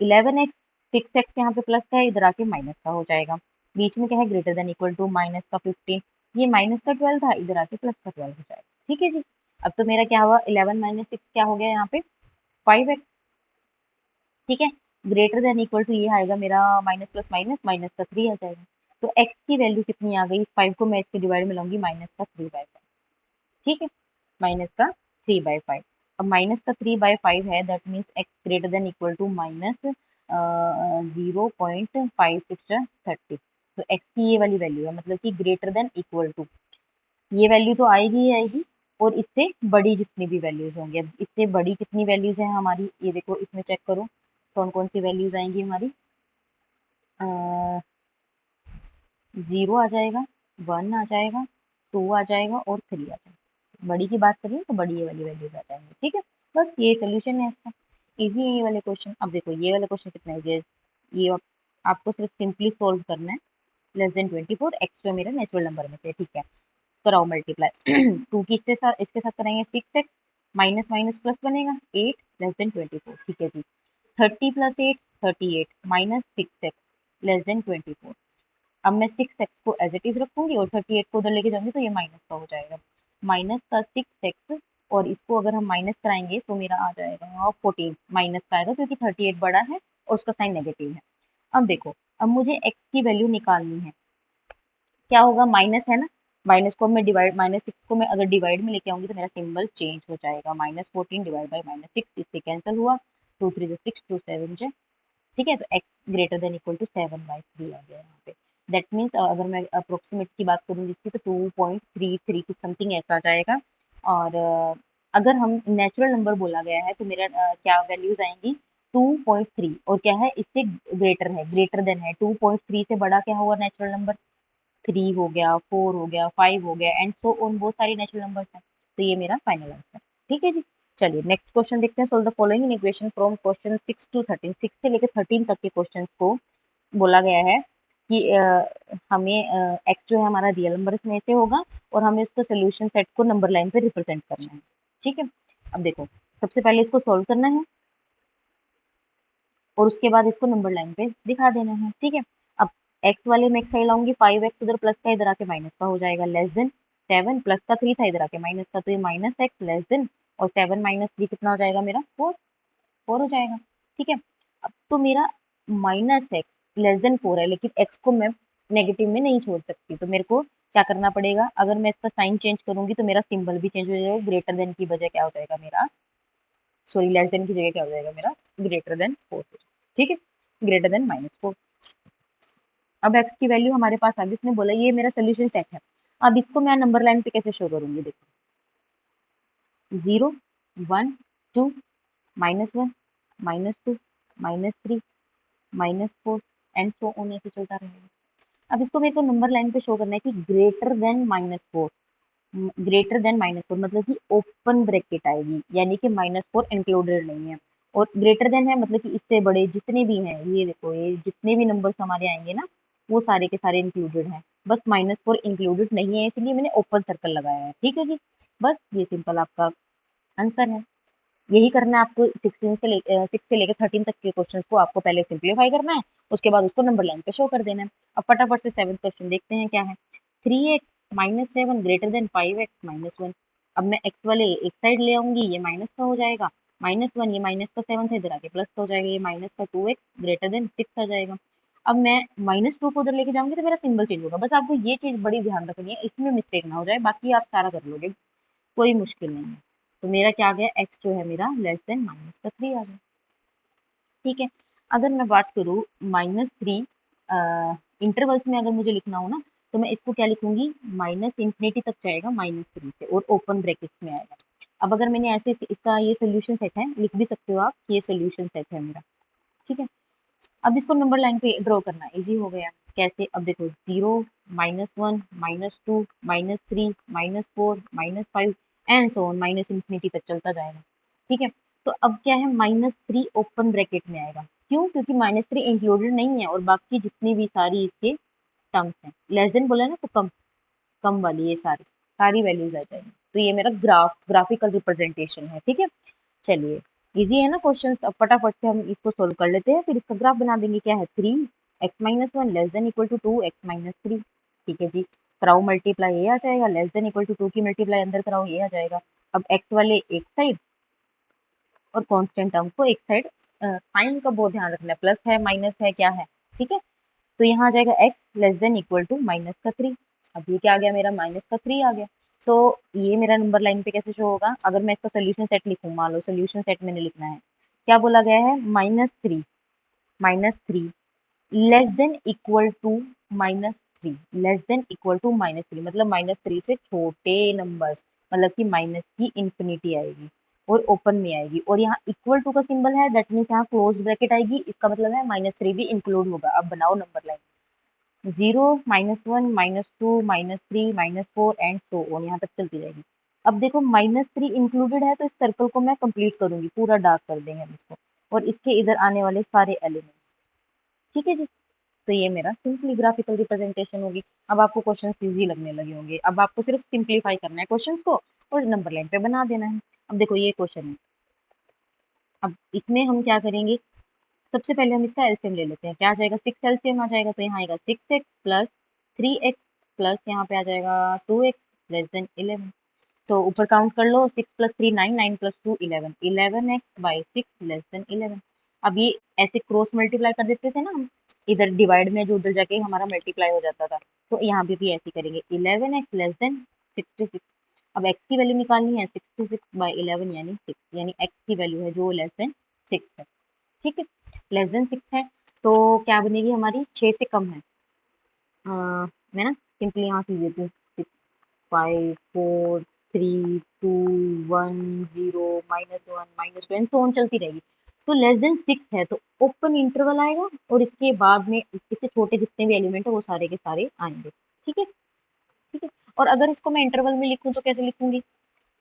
11x 6x यहाँ पे प्लस का है, इधर आके माइनस का हो जाएगा। बीच में क्या है, greater than equal to minus का 15, ये माइनस का 12 था, इधर आके प्लस का 12 हो जाएगा। ठीक है जी। अब तो मेरा क्या हुआ, 11 माइनस 6 क्या हो गया यहाँ पे, 5x। ठीक है, ग्रेटर देन इक्वल टू ये आएगा मेरा माइनस प्लस माइनस, माइनस का 3 आ जाएगा। तो x की वैल्यू कितनी आ गई, इस 5 को मैं इसके डिवाइड में लाऊंगी, माइनस का 3/5। ठीक है, माइनस का 3/5। अब माइनस का 3/5 है, that means x greater than equal to minus 0.5630। तो x की ये वाली वैल्यू है, मतलब कि ग्रेटर देन इक्वल टू, ये वैल्यू तो आएगी ही आएगी, और इससे बड़ी जितनी भी वैल्यूज होंगी। अब इससे बड़ी कितनी वैल्यूज हैं हमारी, ये देखो इसमें चेक करो कौन कौन सी वैल्यूज आएंगी हमारी। 0 आ जाएगा, 1 आ जाएगा, 2 आ जाएगा और 3 आ जाएगा। बड़ी की बात करें तो बड़ी ये वाली वैल्यूज आ जाएंगी। ठीक है, बस ये सोल्यूशन है इसका। इजी है ये वाले क्वेश्चन। अब देखो ये वाला क्वेश्चन कितना इजी है, ये आपको सिर्फ सिंपली सोल्व करना है। लेस देन 24, एक्स जो मेरा नेचुरल नंबर में से, ठीक है, कराओ मल्टीप्लाई। 2 की इसके साथ करेंगे 6x, माइनस माइनस प्लस बनेगा 8 लेस देन 24। ठीक है जी, 30 plus 8 38 minus 6x less than 24। अब मैं 6x को एज इट इज रखूंगी और 38 को उधर लेके जाऊंगी, तो ये माइनस का हो जाएगा, माइनस का 6x। और इसको अगर हम माइनस कराएंगे तो मेरा आ जाएगा 14, माइनस का आएगा क्योंकि 38 बड़ा है और उसका साइन नेगेटिव है। अब देखो, अब मुझे x की वैल्यू निकालनी है, क्या होगा, माइनस है ना, माइनस को मैं डिवाइड, माइनस 6 को मैं अगर डिवाइड में लेके आऊंगी तो मेरा सिंबल चेंज हो जाएगा, -14 डिवाइड बाई -6, इससे कैंसिल हुआ, 2 3 जो 6, 2 7 जो। ठीक है, तो x greater than equal to 7/3 आ गया यहाँ पे। दैट मीन्स अगर मैं अप्रोक्सीमेट की बात करूँ जिसकी, तो 2.33 कुछ समथिंग ऐसा आ जाएगा। और अगर हम नेचुरल नंबर बोला गया है तो मेरा क्या वैल्यूज आएंगी, 2.3, और क्या है इससे ग्रेटर है, ग्रेटर देन है, 2.3 से बड़ा क्या हुआ नेचुरल नंबर, 3 हो गया, 4 हो गया, 5 हो गया, एंड सो ऑन, बहुत सारी नेचुरल नंबर्स हैं। तो ये मेरा फाइनल आंसर। ठीक है जी। चलिए नेक्स्ट क्वेश्चन देखते हैं। Solve the following in equation from question 6 to 13। 6 से लेकर 13 तक के क्वेश्चंस को बोला गया है कि हमें x जो है हमारा रियल नंबर में से होगा, और हमें उसको सोल्यूशन सेट को नंबर लाइन पे रिप्रेजेंट करना है। ठीक है, अब देखो सबसे पहले इसको सोल्व करना है और उसके बाद इसको नंबर लाइन पे दिखा देना है। ठीक है, अब x वाले में x साइड लाऊंगी, 5x उधर प्लस का इधर आके माइनस का हो जाएगा, लेस देन 7, प्लस का 3 था इधर आके माइनस का, तो ये माइनस x लेस देन, और 7 माइनस 3 कितना हो जाएगा मेरा, 4, 4 हो जाएगा। ठीक है, अब तो मेरा माइनस एक्स लेस देन 4 है, लेकिन x को मैं नेगेटिव में नहीं छोड़ सकती, तो मेरे को क्या करना पड़ेगा, अगर मैं इसका साइन चेंज करूंगी तो मेरा सिंबल भी चेंज हो जाएगा, ग्रेटर देन की बजाय क्या हो जाएगा मेरा, सॉरी लेस देन की जगह क्या हो जाएगा मेरा, ग्रेटर देन 4। ठीक है, ग्रेटर देन -4। अब x की वैल्यू हमारे पास आ गई, उसने बोला ये मेरा सोल्यूशन सेट है। अब इसको मैं नंबर लाइन पे कैसे शो करूंगी, देखो 0 1 2 -1 -2 -3 -4 एंड सो ऑन, ऐसे चलता रहेगा। अब इसको मेरे को नंबर लाइन पे शो करना है कि ग्रेटर देन -4, ग्रेटर देन -4 मतलब कि ओपन ब्रैकेट आएगी, यानी कि -4 इंक्लूडेड नहीं है, और ग्रेटर देन है मतलब कि इससे बड़े जितने भी हैं, ये देखो ये जितने भी नंबर्स हमारे आएंगे ना, वो सारे के सारे इंक्लूडेड हैं, बस -4 इंक्लूडेड नहीं है, इसलिए मैंने ओपन सर्कल लगाया है। ठीक है जी, बस ये सिंपल आपका आंसर है। यही करना है आपको, 6 से लेकर 13 तक के क्वेश्चंस को आपको पहले सिंप्लीफाई करना है, उसके बाद उसको नंबर लाइन पे शो कर देना है। अब फटाफट से 7th क्वेश्चन देखते हैं क्या है। 3x -7 greater than 5x -1। अब मैं x वाले एक साइड ले आऊंगी, ये माइनस का हो जाएगा, -1, ये माइनस का 7 था इधर आके प्लस का हो जाएगा, ये माइनस का 2x ग्रेटर देन 6 आ जाएगा। अब मैं -2 को उधर लेके जाऊंगी तो मेरा सिंबल चेंज होगा, बस आपको ये चीज बड़ी ध्यान रखनी है, इसमें मिस्टेक ना हो जाए, बाकी आप सारा कर लोगे, कोई मुश्किल नहीं है। तो मेरा क्या आ गया, x जो है मेरा लेस देन -3 आ गया। ठीक है, अगर मैं बात करूँ -3 इंटरवल्स में अगर मुझे लिखना हो ना, तो मैं इसको क्या लिखूंगी, -∞ तक जाएगा -3 से, और ओपन ब्रैकेट्स में आएगा। अब अगर मैंने ऐसे इसका ये सोल्यूशन सेट है, लिख भी सकते हो आप, ये सोल्यूशन सेट है मेरा। ठीक है, अब इसको नंबर लाइन पे ड्रॉ करना इजी हो गया। कैसे, अब देखो 0 -1 -2 -3 -4 -5 एंड सो ऑन, -∞ तक चलता जाएगा। ठीक है, तो अब क्या है, -3 ओपन ब्रैकेट में आएगा, क्यों, क्योंकि -3 इंक्लूडेड नहीं है, और बाकी जितनी भी सारी इसके टर्म्स हैं, लेस देन बोला ना, तो कम, कम वाली ये सारी सारी वैल्यूज आ जाएंगी। तो ये मेरा ग्राफिकल रिप्रेजेंटेशन है। ठीक है, चलिए इजी है ना क्वेश्चन, अब फटाफट से हम इसको सोल्व कर लेते हैं, फिर इसका ग्राफ बना देंगे। क्या है, 3x -1 less than equal to 2x -3। ठीक है जी, कराओ मल्टीप्लाई, ये आ जाएगा, लेस देन इक्वल टू 2 की मल्टीप्लाई अंदर कराओ, ये आ जाएगा। अब x वाले एक साइड और कांस्टेंट टर्म को एक साइड, साइन का बहुत ध्यान रखना है, प्लस है माइनस है क्या है, ठीक है। तो यहाँ आ जाएगा x less than equal to minus का 3। अब ये क्या आ गया मेरा, माइनस का 3 आ गया। तो ये मेरा नंबर लाइन पे कैसे शो होगा, अगर मैं इसका सोल्यूशन सेट लिखूँ, मान लो सोल्यूशन सेट मैंने लिखना है, क्या बोला गया है, minus three less than equal to -3, less than equal to -3 मतलब -3 से छोटे नंबर्स, मतलब कि माइनस की इंफिनिटी आएगी और ओपन में आएगी, और यहाँ इक्वल टू का सिंबल है, दैट मीन्स यहाँ क्लोज ब्रैकेट आएगी, इसका मतलब है -3 भी इंक्लूड होगा। अब बनाओ number line, 0, -1, -2, -3, -4 and so on, यहाँ तक चलती जाएगी। अब देखो -3 इंक्लूडेड है, तो इस सर्कल को मैं कंप्लीट करूंगी, पूरा डार्क कर देंगे हम इसको, और इसके इधर आने वाले सारे एलिमेंट्स, ठीक है जी। तो ये मेरा सिंपली ग्राफिकल रिप्रेजेंटेशन होगी। अब आपको क्वेश्चन इजी लगने लगे होंगे, अब आपको सिर्फ सिंप्लीफाई करना है क्वेश्चन को और नंबर लाइन पे बना देना है। अब देखो ये क्वेश्चन है, अब इसमें हम क्या करेंगे, सबसे पहले हम इसका एलसीएम ले लेते हैं, क्या आ जाएगा, 6 एलसीएम आ जाएगा, तो यहाँ आएगा 6x प्लस 3x प्लस यहाँ पे आ जाएगा 2x लेस देन 11। तो ऊपर काउंट कर लो, 6 plus 3 9, 9 plus 2 11, 11x by 6 less than 11। अब ये ऐसे क्रॉस मल्टीप्लाई कर देते थे ना हम, इधर डिवाइड में जो उधर जाके हमारा मल्टीप्लाई हो जाता था, तो यहाँ पे भी ऐसे करेंगे, 11x लेस देन 66। अब x की वैल्यू निकालनी है, 66 बाई 11 यानी 6, यानी x की वैल्यू है जो लेस देन 6 है, ठीक है, लेस देन 6 है। तो क्या बनेगी हमारी, 6 से कम है, मैं ना सिंपली यहाँ से देती हूँ, 6 5 4 3 2 1 0 -1 -2 एंड सो ऑन चलती रहेगी। तो लेस देन 6 है तो ओपन इंटरवल आएगा, और इसके बाद में इससे छोटे जितने भी एलिमेंट है वो सारे के सारे आएंगे, ठीक है, ठीक है। और अगर इसको मैं इंटरवल में लिखूं तो कैसे लिखूंगी,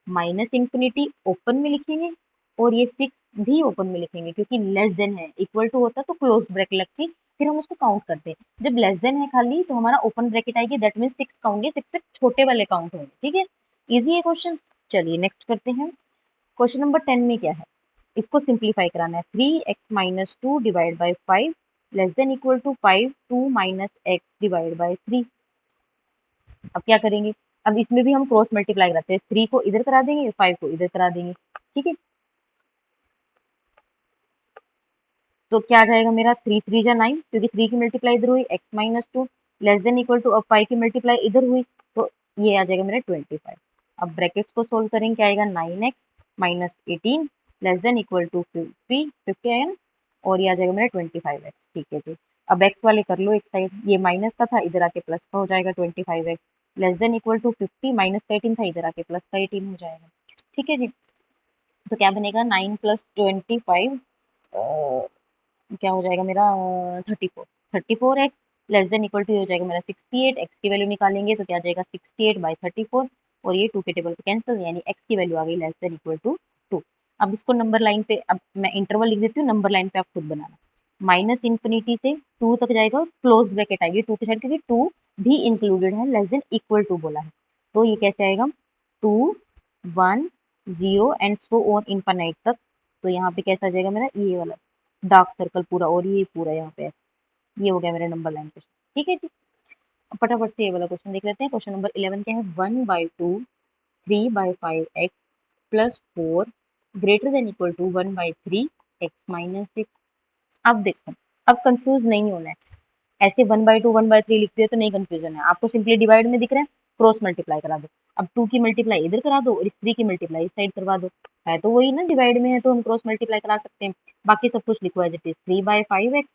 माइनस इंफिनिटी ओपन में लिखेंगे, और ये 6 भी ओपन में लिखेंगे, क्योंकि लेस देन है, इक्वल टू होता तो क्लोज ब्रैकेट लगती, फिर हम उसको काउंट करते हैं। जब लेस देन है खाली तो हमारा ओपन ब्रैकेट आएगी, दैट मीन 6 काउंट, 6 से छोटे वाले काउंट होंगे, ठीक है। इजी है क्वेश्चन। चलिए नेक्स्ट करते हैं, क्वेश्चन नंबर 10 में क्या है, इसको सिंप्लीफाई कराना है, 3x-2 divide by 5 less than equal to 5 2 minus X divide by 3। अब क्या करेंगे, अब इसमें भी हम क्रॉस मल्टीप्लाई कराते हैं, 3 को इधर करा देंगे, 5 को इधर करा देंगे, ठीक है। तो क्या आ जाएगा मेरा, 3 3 जा 9, क्योंकि 3 की मल्टीप्लाई इधर हुई, x-2 less than equal to, अब 5 की मल्टीप्लाई इधर हुई, तो ये आ जाएगा मेरा 25। अब ब्रैकेट्स को सोल्व करेंगे, क्या आएगा, 9x minus 18 less than equal to 50 आएगा ना, और ये आ जाएगा मेरा 25x, ठीक है जी। अब x वाले कर लो एक साइड, ये माइनस का था, इधर आके प्लस का हो जाएगा 25x less than equal to 50, minus का 18 था, इधर आके प्लस का 18 हो जाएगा, ठीक है जी। तो क्या बनेगा, 9 प्लस 25 क्या हो जाएगा मेरा, 34, 34x less than equal to हो जाएगा मेरा 68, एक्स की वैल्यू निकालेंगे तो क्या आ जाएगा 68/34, और ये 2 के टेबल पे कैंसिल, यानी एक्स की वैल्यू आ गई लेस देन इक्वल टू 2। अब इसको नंबर लाइन पे, अब मैं इंटरवल लिख देती हूँ, नंबर लाइन पे आप खुद बनाना, माइनस इंफिनिटी से 2 तक जाएगा, क्लोज ब्रैकेट आएगी 2 के साइड, क्योंकि 2 भी इंक्लूडेड है, लेस देन इक्वल टू बोला है, तो ये कैसे आएगा, 2 1 0 एंड सो ऑन इनफाइनाइट तक। तो यहाँ पे कैसा आ जाएगा मेरा, ये वाला डार्क सर्कल पूरा, और ये पूरा यहाँ पे, ये हो गया मेरा नंबर लाइन क्वेश्चन, ठीक है जी। अब फटाफट से ये वाला क्वेश्चन देख लेते हैं, क्वेश्चन नंबर 11 क्या है, 1/2 3/5x plus 4 greater than equal to 1/3 x minus 6। अब देखो, अब कंफ्यूज नहीं होना है, ऐसे 1/2 1/3 लिख दिया तो नहीं कंफ्यूजन है, आपको सिंपली डिवाइड में दिख रहा है, क्रॉस मल्टीप्लाई करा दो। अब 2 की मल्टीप्लाई इधर करा दो, और इस 3 की मल्टीप्लाई इस साइड करवा दो, है तो वही ना, डिवाइड में है तो हम क्रॉस मल्टीप्लाई करा सकते हैं। बाकी सब कुछ लिखो as it is, 3/5x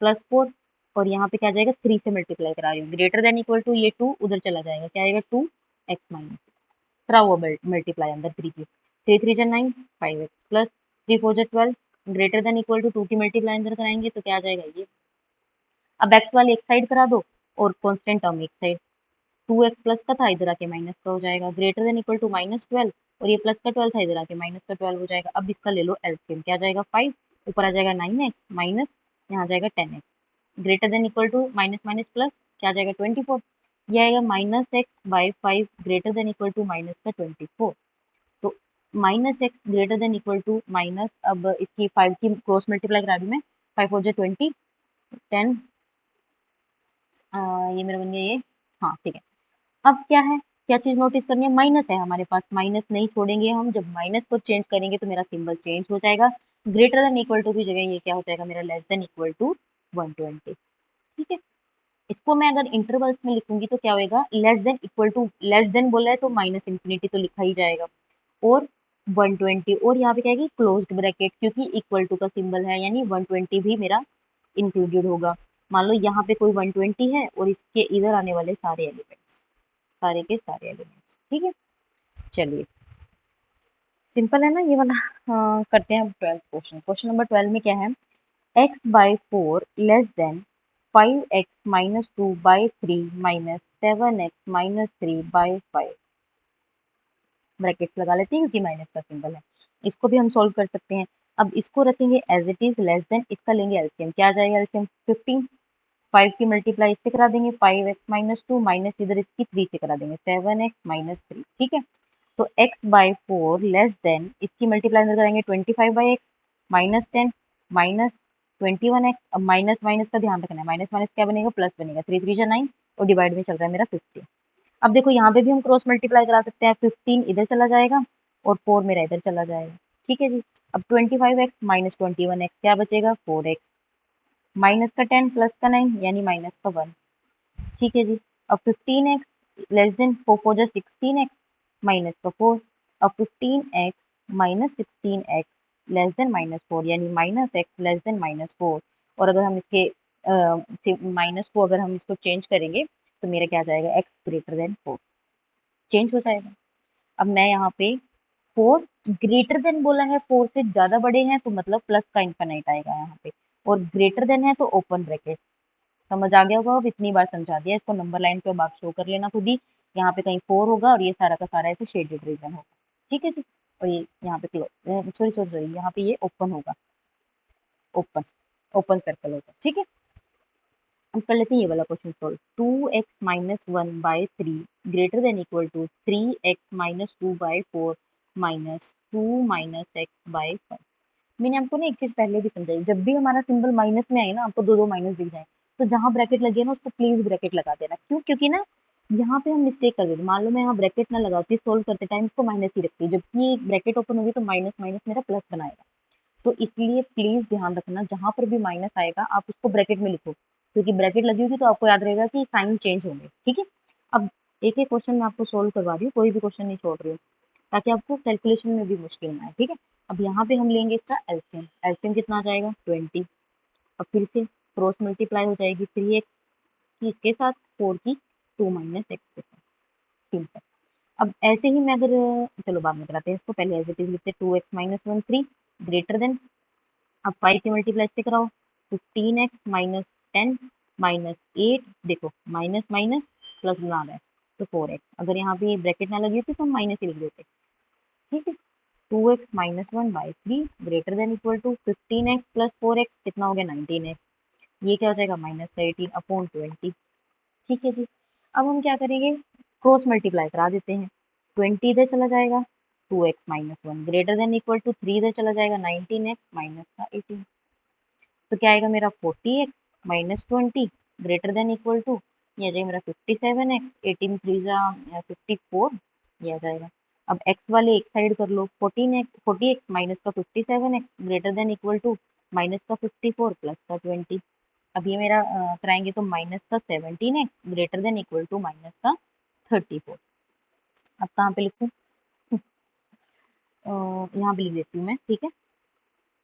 plus 4, और यहाँ पे क्या आ जाएगा, 3 से मल्टीप्लाई करा रही हूँ, ग्रेटर देन इक्वल टू, ये 2 उधर चला जाएगा, क्या आएगा 2x माइनस 6, करा हुआ मल्टीप्लाई अंदर 3 की, 3 3 जा 9 5x प्लस 3 4 जा 12, ग्रेटर देन इक्वल टू 2 की मल्टीप्लाई अंदर कराएंगे तो क्या आ जाएगा ये। अब एक्स वाले एक साइड करा दो, और कांस्टेंट टर्म एक साइड, 2x प्लस का था, इधर आके माइनस का हो जाएगा, ग्रेटर देन इक्वल टू -12, और ये प्लस का 12 था, इधर आके माइनस का 12 हो जाएगा। अब इसका ले लो एलसीएम, क्या आ जाएगा 5, ऊपर आ जाएगा 9x माइनस, यहाँ आ जाएगा 10x, greater than equal to minus minus plus, क्या आ जाएगा 24, ये आएगा -x/5 greater than equal to minus का 24। तो -x greater than equal to minus, अब इसकी 5 की क्रॉस मल्टीप्लाई करा दूँ मैं, 5 4 जा 20, 10, ये मेरा बन गया ये, हाँ ठीक है, अब क्या है, क्या चीज नोटिस करनी है, माइनस है हमारे पास, माइनस नहीं छोड़ेंगे हम, जब माइनस को चेंज करेंगे तो मेरा सिंबल चेंज हो जाएगा, ग्रेटर देन इक्वल टू की जगह ये क्या हो जाएगा मेरा लेस देन इक्वल टू 120। ठीक है, इसको मैं अगर इंटरवल्स में लिखूंगी तो क्या होएगा, less than equal to, less than बोला है तो माइनस इंफिनिटी तो लिखा ही जाएगा, और 120, और यहाँ पे क्या है क्लोज्ड ब्रैकेट, क्योंकि इक्वल टू का सिंबल है यानी 120 भी मेरा इंक्लूडेड होगा। मान लो यहाँ पे कोई 120 है और इसके इधर आने वाले सारे एलिमेंट्स, सारे के सारे एलिमेंट्स। ठीक है, चलिए सिंपल है ना ये वाला। करते हैं 12 क्वेश्चन। क्वेश्चन नंबर 12 में क्या है, x by 4 less then 5x minus 2 by 3 minus 7x minus 3 by 5, brackets लगा लेते हैं क्योंकि माइनस का सिंबल है। इसको भी हम सॉल्व कर सकते हैं। अब इसको रखेंगे as it is less than, इसका लेंगे एलसीएम, क्या आ जाएगा एलसीएम 15, 5 की मल्टीप्लाई इससे करा देंगे 5x माइनस 2 माइनस इधर इसकी 3 से करा देंगे 7x माइनस 3। ठीक है, तो x बाई 4 लेस देन, इसकी मल्टीप्लाई अंदर करेंगे 25 by x minus 10 minus 21x। अब माइनस माइनस का ध्यान रखना है, माइनस माइनस क्या बनेगा, प्लस बनेगा, 3 3 जा 9 और डिवाइड में चल रहा है मेरा 50। अब देखो यहाँ पे भी हम क्रॉस मल्टीप्लाई करा सकते हैं, 15 इधर चला जाएगा और 4 मेरा इधर चला जाएगा। ठीक है जी, अब 25x माइनस 21x क्या बचेगा 4x, माइनस का 10 प्लस का 9 यानी माइनस का 1। ठीक है जी, अब 15x लेस देन 4 4 जा 16x माइनस का 4, अब 15x minus 16x less than minus 4 यानी minus x less then minus 4। और अगर हम इसके माइनस को अगर हम इसको चेंज करेंगे तो मेरा क्या आ जाएगा, x ग्रेटर देन 4 चेंज हो जाएगा। अब मैं यहाँ पे 4 ग्रेटर देन बोला है, 4 से ज्यादा बड़े हैं तो मतलब प्लस का इन्फिनाइट आएगा यहाँ पे, और ग्रेटर देन है तो ओपन ब्रैकेट। समझ आ गया होगा, अब इतनी बार समझा दिया, इसको नंबर लाइन पे अब आप शो कर लेना खुद ही। यहाँ पे कहीं 4 होगा और ये सारा का सारा ऐसे शेडेड रीजन होगा। ठीक है जी, और ये यहाँ पे सॉरी सॉरी सॉरी, यहाँ पे ये ओपन होगा, ओपन ओपन सर्कल होगा। ठीक है, हम कर लेते हैं ये वाला question solve. 2x minus 1 by 3 greater than equal to 3x minus 2 by 4 minus 2 minus X by 5। मैंने आपको ना एक चीज पहले भी समझाई, जब भी हमारा सिंबल माइनस में आए ना, आपको दो दो माइनस दिख जाए तो जहां ब्रैकेट लगे ना उसको प्लीज ब्रैकेट लगा देना। क्यों, क्योंकि ना यहाँ पे हम मिस्टेक कर देते, मान लो मैं यहाँ ब्रैकेट ना लगाती, सोल्व करते टाइम इसको माइनस ही रखती, जबकि ब्रैकेट ओपन होगी तो माइनस माइनस मेरा प्लस बनाएगा। तो इसलिए प्लीज ध्यान रखना, जहां पर भी माइनस आएगा आप उसको ब्रैकेट में लिखो, क्योंकि ब्रैकेट लगी होगी तो आपको याद रहेगा कि साइन चेंज होंगे। ठीक है, अब एक एक क्वेश्चन मैं आपको सोल्व करवा रही हूँ, कोई भी क्वेश्चन नहीं छोड़ रही हूँ ताकि आपको कैलकुलेशन में भी मुश्किल ना आए। ठीक है, अब यहाँ पे हम लेंगे इसका एलसीएम, एलसीएम कितना आ जाएगा 20। अब फिर से क्रॉस मल्टीप्लाई हो जाएगी 3x की इसके साथ, 4 की 2 माइनस एक्स के साथ, सिंपल। अब ऐसे ही मैं अगर, चलो बाद में कराते हैं इसको, पहले एज इट इज लिखते हैं 2x माइनस 1 3 ग्रेटर देन, अब 5 की मल्टीप्लाई से कराओ 15x माइनस 10 माइनस 8, देखो माइनस माइनस प्लस बना रहा है तो 4x, अगर यहाँ पे ब्रैकेट ना लगी होती तो हम माइनस ही लिख देते। ठीक है, 2x minus 1 by 3 greater than equal to 15x plus 4x कितना हो गया 19x, ये क्या हो जाएगा माइनस का 18 अपॉन 20। ठीक है जी, अब हम क्या करेंगे, क्रॉस मल्टीप्लाई करा देते हैं, 20 इधर चला जाएगा, 2x minus 1 greater than equal to 3 इधर चला जाएगा, 19x माइनस का 18, तो क्या आएगा मेरा 40x minus 20 greater than equal to, ये आ जाएगा मेरा 57x, 18 3 जा 54, ये आ जाएगा। अब x वाले एक साइड कर लो, 40x माइनस का 57x greater than equal to minus का 54 प्लस का 20। अब ये मेरा कराएंगे तो माइनस का 17x greater than equal to minus का 34। अब कहाँ पे लिखूँ, यहाँ पे लिख देती हूँ मैं। ठीक है,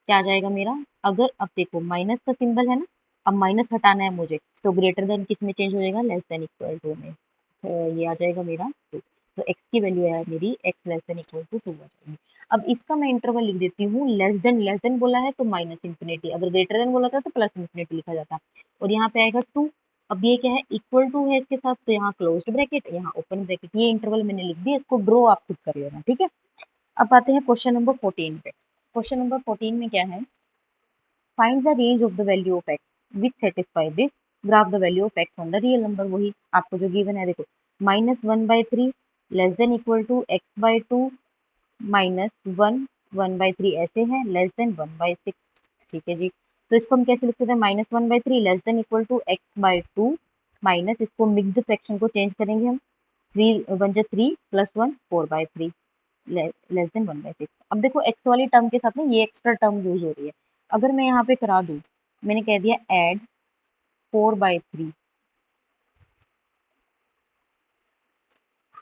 क्या आ जाएगा मेरा, अगर अब देखो माइनस का सिंबल है ना, अब माइनस हटाना है मुझे तो ग्रेटर देन किस में चेंज हो जाएगा, लेस देन इक्वल टू में, तो ये आ जाएगा मेरा 2, तो x की वैल्यू है मेरी x less than equal to 2 आ जाएगी। अब इसका मैं इंटरवल लिख देती हूँ, लेस देन बोला है तो माइनस इंफिनिटी, अगर ग्रेटर देन बोला था तो प्लस इंफिनिटी लिखा जाता, और यहाँ पे आएगा 2। अब ये क्या है, इक्वल टू है इसके साथ तो यहाँ क्लोज्ड ब्रैकेट यहाँ ओपन ब्रैकेट, ये इंटरवल मैंने लिख दिया, इसको ड्रॉ आप खुद कर लेना। ठीक है, अब आते हैं क्वेश्चन नंबर 14 पे। क्वेश्चन नंबर 14 में क्या है, find the range of the value of X which satisfy this, graph the value of X on the real number, वही आपको जो गिवन है देखो, minus 1/3 less than equal to x/2 minus 1 1/3 ऐसे है, लेस देन 1/6। ठीक है जी, तो इसको हम कैसे लिख सकते हैं, minus 1/3 less than equal to x/2 minus, इसको मिक्स्ड फ्रैक्शन को चेंज करेंगे हम, 3 वन जा 3 प्लस 1 4/3 लेस देन 1/6। अब देखो एक्स वाली टर्म के साथ में ये एक्स्ट्रा टर्म यूज हो रही है। अगर मैं यहाँ पे करा दूं, मैंने कह दिया ऐड 4/3,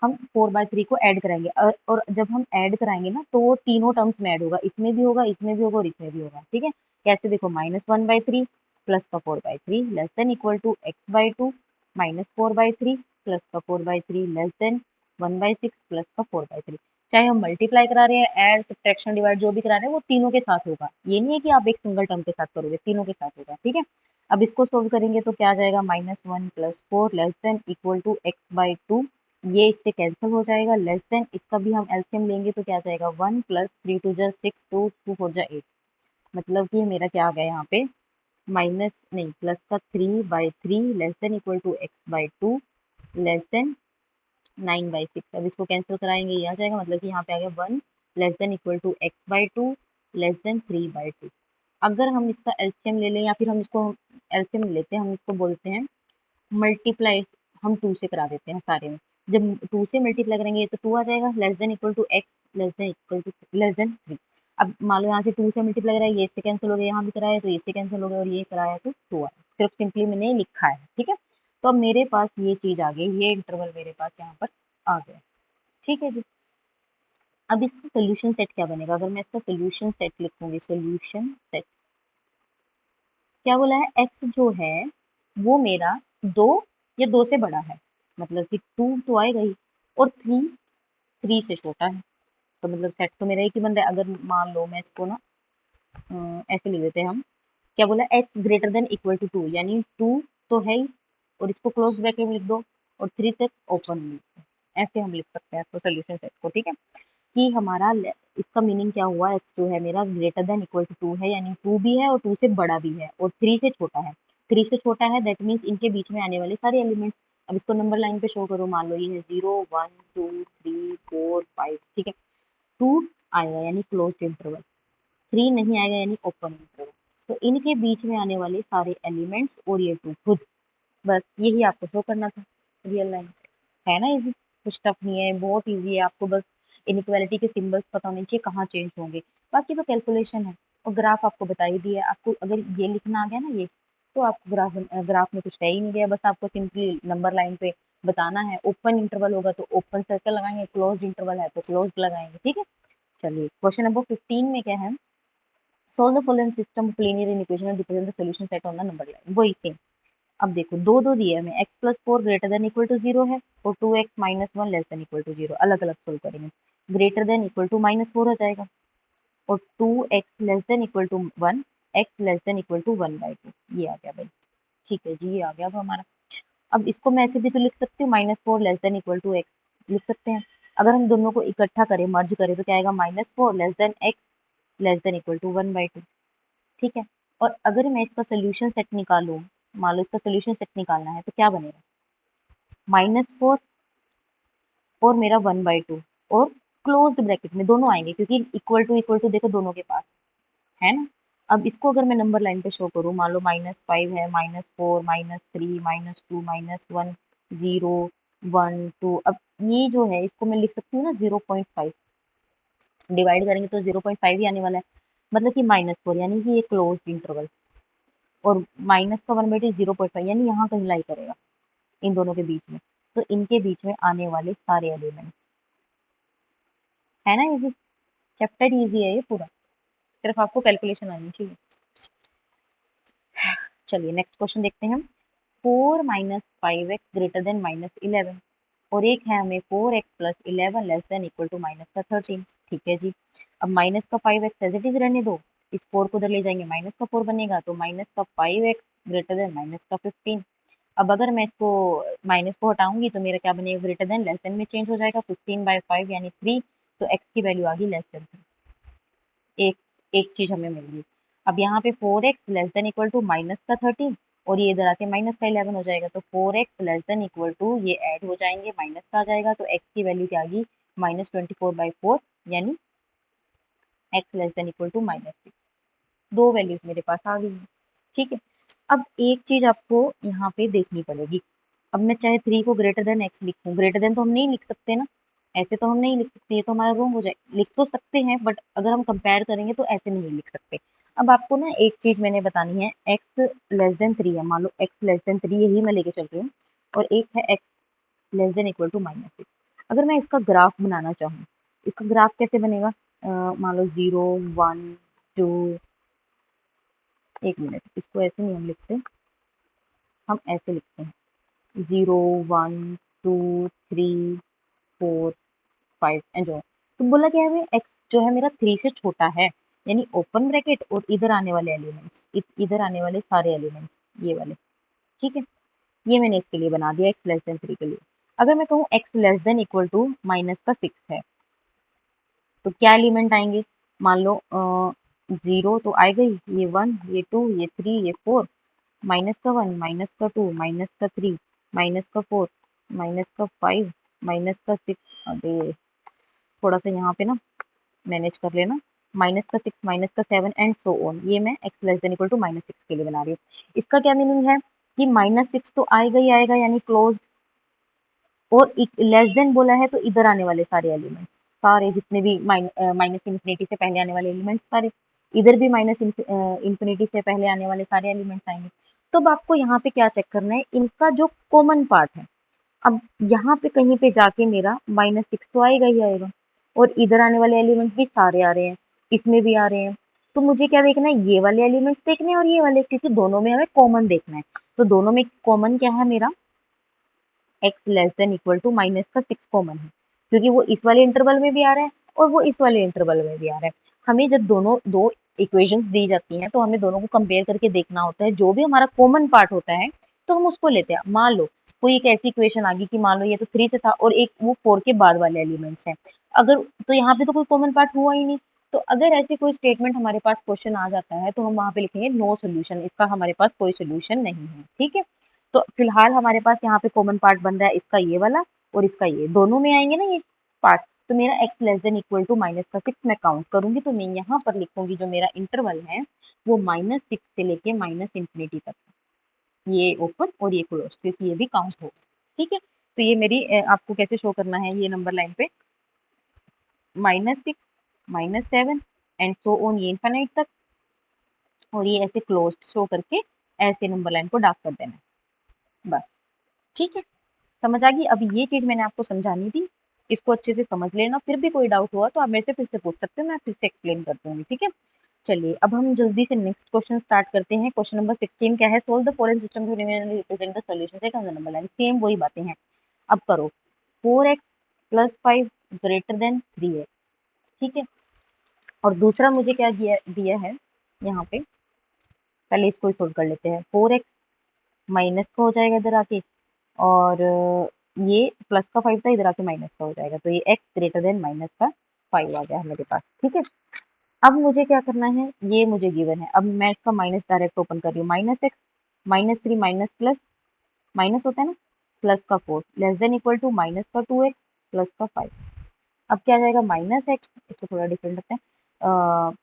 हम 4/3 को ऐड कराएंगे और जब हम ऐड कराएंगे ना तो वो तीनों टर्म्स में ऐड होगा, इसमें भी होगा, इसमें भी होगा और इसमें भी होगा। ठीक है, कैसे देखो, -1/3 प्लस का 4/3 less than equal to x/2 -4/3 plus का 4/3 लेस देन 1/6 प्लस का 4/3। चाहे हम मल्टीप्लाई करा रहे हैं, ऐड सब्ट्रैक्शन डिवाइड जो भी करा रहे हैं वो तीनों के साथ होगा, ये नहीं है कि आप एक सिंगल टर्म के साथ करोगे, तीनों के साथ होगा। ठीक है, अब इसको सोल्व करेंगे तो क्या आ जाएगा, -1 plus 4 less than equal to x/2, ये इससे कैंसिल हो जाएगा, लेस देन इसका भी हम एलसीएम लेंगे तो क्या आ जाएगा, 1 प्लस 3 2 जा 6 2 4 जा 8, मतलब कि मेरा क्या आ गया यहाँ पे, माइनस नहीं प्लस का 3/3 less than equal to x/2 less than 9/6। अब इसको कैंसिल कराएंगे, ये आ जाएगा, मतलब कि यहाँ पे आ गया 1 less than equal to x/2 less than 3/2। अगर हम इसका एलसीएम ले लें या फिर हम इसको एलसीएम लेते हैं, हम इसको बोलते हैं मल्टीप्लाई, हम 2 से करा देते हैं सारे में। जब 2 से मल्टीप्लाई करेंगे तो 2 आ जाएगा, less than equal to x less than equal to less than 3। अब मान लो यहाँ से 2 से मल्टीप्लाई कराया, ये इससे कैंसिल हो गया, यहाँ भी कराया तो ये इससे कैंसिल हो गया और ये कराया तो 2 आया। सिर्फ सिंपली मैंने लिखा है। ठीक है, तो अब मेरे पास ये चीज आ गई, ये इंटरवल मेरे पास यहाँ पर आ गया। ठीक है जी, अब इसका सोल्यूशन सेट क्या बनेगा, अगर मैं इसका सोल्यूशन सेट लिखूंगी, सोल्यूशन सेट क्या बोला है, एक्स जो है वो मेरा 2 या 2 से बड़ा है, मतलब कि 2 तो आएगा ही, और 3 से छोटा है, तो मतलब सेट तो मेरा एक ही बन रहा है। अगर मान लो मैं इसको ना ऐसे लिख देते हैं हम, क्या बोला, X greater than equal to 2, यानी 2 तो है ही, और इसको क्लोज ब्रैकेट में लिख दो और 3 तक ओपन में लिख दो, ऐसे हम लिख सकते हैं इसको सोल्यूशन सेट को। ठीक है, कि हमारा इसका मीनिंग क्या हुआ, एक्स जो है मेरा ग्रेटर देन इक्वल टू 2 है, यानी 2 भी है और 2 से बड़ा भी है और 3 से छोटा है। 3 से छोटा है दैट मीन्स इनके बीच में आने वाले सारे एलिमेंट्स, अब इसको नंबर लाइन पे शो करो, मान लो ये है 0 1 2 3 4 5। ठीक है, 2 आएगा यानी क्लोज्ड इंटरवल, 3 नहीं आएगा यानी ओपन इंटरवल, तो इनके बीच में आने वाले सारे एलिमेंट्स और ये 2 खुद, बस यही आपको शो करना था रियल लाइन। है ना इजी, कुछ टफ नहीं है, बहुत इजी है, आपको बस इनइक्वालिटी के सिंबल्स पता होने चाहिए कहाँ चेंज होंगे, बाकी तो कैलकुलेशन है। और ग्राफ आपको बता ही दिया है, आपको अगर ये लिखना आ गया ना ये, तो आप ग्राफ में कुछ रह ही नहीं गया, बस आपको सिंपली नंबर लाइन पे बताना है। ओपन इंटरवल होगा तो ओपन सर्कल लगाएंगे, क्लोज्ड इंटरवल है तो क्लोज्ड लगाएंगे। ठीक है, चलिए क्वेश्चन नंबर 15 में क्या है, solve the following system of linear equation and represent the solution set on the number line, वही सेम। अब देखो दो दो दिए हमें, x plus 4 greater than equal to 0 है और 2x minus 1 less than equal to 0, अलग अलग सोल्व करेंगे। ग्रेटर देन इक्वल टू -4 हो जाएगा और 2x less than equal to 1, x less than equal to 1/2, ये आ गया भाई। ठीक है जी, ये आ गया अब हमारा। अब इसको मैं ऐसे भी तो लिख सकती हूँ, -4 less than equal to x लिख सकते हैं। अगर हम दोनों को इकट्ठा करें, मर्ज करें, तो क्या आएगा, -4 less than x less than equal to 1/2। ठीक है, और अगर मैं इसका सोल्यूशन सेट निकालूं, मान लो इसका सोल्यूशन सेट निकालना है तो क्या बनेगा, -4 और मेरा 1/2 और क्लोज्ड ब्रैकेट में दोनों आएंगे क्योंकि इक्वल टू देखो दोनों के पास है ना। अब इसको अगर मैं नंबर लाइन पे शो करूँ, मान लो -5 है, -4 -3 -2 -1 0 1 2, अब ये जो है इसको मैं लिख सकती हूँ ना 0.5, डिवाइड करेंगे तो 0.5 ही आने वाला है, मतलब कि -4 यानी कि ये क्लोज्ड इंटरवल, और माइनस का 1/2 0.5 यानी यहाँ कहीं लाई करेगा इन दोनों के बीच में, तो इनके बीच में आने वाले सारे एलिमेंट्स, है ना इजी, चैप्टर इजी है ये पूरा, सिर्फ आपको कैलकुलेशन आनी चाहिए। चलिए नेक्स्ट क्वेश्चन देखते हैं हम, 4 माइनस 5x ग्रेटर देन -11, और एक है हमें 4x plus 11 less than equal to -13। ठीक है जी, अब माइनस का 5x एज इट इज रहने दो, इस 4 को उधर ले जाएंगे, माइनस का 4 बनेगा, तो माइनस का 5x ग्रेटर देन माइनस का 15। अब अगर मैं इसको माइनस को हटाऊंगी तो मेरा क्या बनेगा, ग्रेटर देन लेस देन में चेंज हो जाएगा, 15/5 यानी 3, तो x की वैल्यू आ गई लेस देन 3। एक एक चीज हमें मिल गई। अब यहाँ पे 4x less than equal to minus का 13 और ये इधर आके माइनस का 11 हो जाएगा, तो 4x less than equal to ये ऐड हो जाएंगे, माइनस का आ जाएगा, तो x की वैल्यू क्या आ गई, -24/4 यानी x less than equal to -6। दो वैल्यूज मेरे पास आ गई हैं। ठीक है, अब एक चीज आपको यहाँ पे देखनी पड़ेगी, अब मैं चाहे 3 को ग्रेटर देन x लिखूं, ग्रेटर देन तो हम नहीं लिख सकते ना, ऐसे तो हम नहीं लिख सकते, ये तो हमारा रॉन्ग हो जाए। लिख तो सकते हैं बट अगर हम कंपेयर करेंगे तो ऐसे नहीं लिख सकते। अब आपको ना एक चीज मैंने बतानी है, x लेस देन 3 है, मान लो x लेस देन 3 यही मैं लेके चल रही हूँ, और एक है x less than equal to -6। अगर मैं इसका ग्राफ बनाना चाहूँ, इसका ग्राफ कैसे बनेगा? मान लो 0 1 2, एक मिनट, इसको ऐसे नहीं हम लिखते, हम ऐसे लिखते हैं 0 1 2 3 4 5 एंड जो। तो बोला क्या है, x जो है मेरा 3 से छोटा है, यानी ओपन ब्रैकेट और इधर आने वाले एलिमेंट्स, इधर आने वाले सारे एलिमेंट्स ये वाले, ठीक है। ये मैंने इसके लिए बना दिया x लेस देन 3 के लिए। अगर मैं कहूँ x less than equal to -6 है, तो क्या एलिमेंट आएंगे? मान लो 0 तो आएगा ही, ये 1 ये 2 ये 3 ये 4, -1 -2 -3 -4 -5 -6, अरे थोड़ा सा यहाँ पे ना मैनेज कर लेना, -6 -7 एंड सो ऑन। ये मैं x less than equal to -6 के लिए बना रही हूँ। इसका क्या मीनिंग है कि -6 तो आएगा ही आएगा, यानी क्लोज, और लेस देन बोला है तो इधर आने वाले सारे एलिमेंट्स, सारे जितने भी माइनस इन्फिनिटी से पहले आने वाले एलिमेंट्स सारे, इधर भी माइनस इन्फिनिटी से पहले आने वाले सारे एलिमेंट्स आएंगे। तो अब आपको यहाँ पे क्या चेक करना है, इनका जो कॉमन पार्ट है। अब यहाँ पे कहीं पे जाके मेरा -6 तो आएगा ही आएगा, और इधर आने वाले एलिमेंट भी सारे आ रहे हैं, इसमें भी आ रहे हैं। तो मुझे क्या देखना है, ये वाले एलिमेंट्स देखने हैं और ये वाले, क्योंकि दोनों में हमें कॉमन देखना है। तो दोनों में कॉमन क्या है मेरा, x less than equal to -6 common है, क्योंकि वो इस वाले इंटरवल में भी आ रहा है और वो इस वाले इंटरवल में भी आ रहा है। हमें जब दोनों दो इक्वेशंस दी जाती हैं तो हमें दोनों को कंपेयर करके देखना होता है, जो भी हमारा कॉमन पार्ट होता है तो हम उसको लेते हैं। मान लो कोई एक ऐसी इक्वेशन आ गई कि मान लो ये तो 3 से था और एक वो 4 के बाद वाले एलिमेंट्स हैं, अगर तो यहाँ पे तो कोई कॉमन पार्ट हुआ ही नहीं। तो अगर ऐसे कोई स्टेटमेंट हमारे पास क्वेश्चन आ जाता है तो हम वहां पे लिखेंगे नो सोल्यूशन, इसका हमारे पास कोई सोल्यूशन नहीं है, ठीक है। तो फिलहाल हमारे पास यहाँ पे कॉमन पार्ट बन रहा है इसका ये वाला और इसका ये, दोनों में आएंगे ना ये पार्ट। तो मेरा x less than equal to -6 मैं काउंट करूंगी, तो मैं यहाँ पर लिखूंगी जो मेरा इंटरवल है वो -6 से लेके माइनस इंफिनिटी तक, ये ओपन और ये क्लोज, क्योंकि ये भी काउंट होगा, ठीक है। तो ये मेरी आपको कैसे शो करना है, ये नंबर लाइन पे -6 -7 एंड सो ऑन, ये इनफाइनाइट तक, और ये ऐसे क्लोज शो करके ऐसे नंबर लाइन को डार्क कर देना है, बस, ठीक है। समझ आ गई? अब ये चीज मैंने आपको समझानी थी, इसको अच्छे से समझ लेना, फिर भी कोई डाउट हुआ तो आप मेरे से फिर से पूछ सकते हो, मैं फिर से एक्सप्लेन कर दूंगी, ठीक है। चलिए अब हम जल्दी से नेक्स्ट क्वेश्चन स्टार्ट करते हैं। क्वेश्चन नंबर 16 क्या है, solve the following system to represent the solution set on the number line. Same वही बातें हैं, अब करो 4x plus 5 greater then 3x, ठीक है। और दूसरा मुझे क्या दिया दिया है यहाँ पे, पहले इसको ही सोल्व कर लेते हैं। 4x माइनस का हो जाएगा इधर आके, और ये प्लस का 5 था, इधर आके माइनस का हो जाएगा, तो ये x ग्रेटर देन माइनस का 5 आ गया मेरे पास, ठीक है। अब मुझे क्या करना है, ये मुझे गिवन है, अब मैं इसका माइनस डायरेक्ट ओपन कर रही हूँ, -x -3 माइनस प्लस, माइनस होता है ना, प्लस का 4 less than equal to minus का 2x प्लस का 5। अब क्या आ जाएगा, -x, इसको थोड़ा डिफरेंट रखते हैं,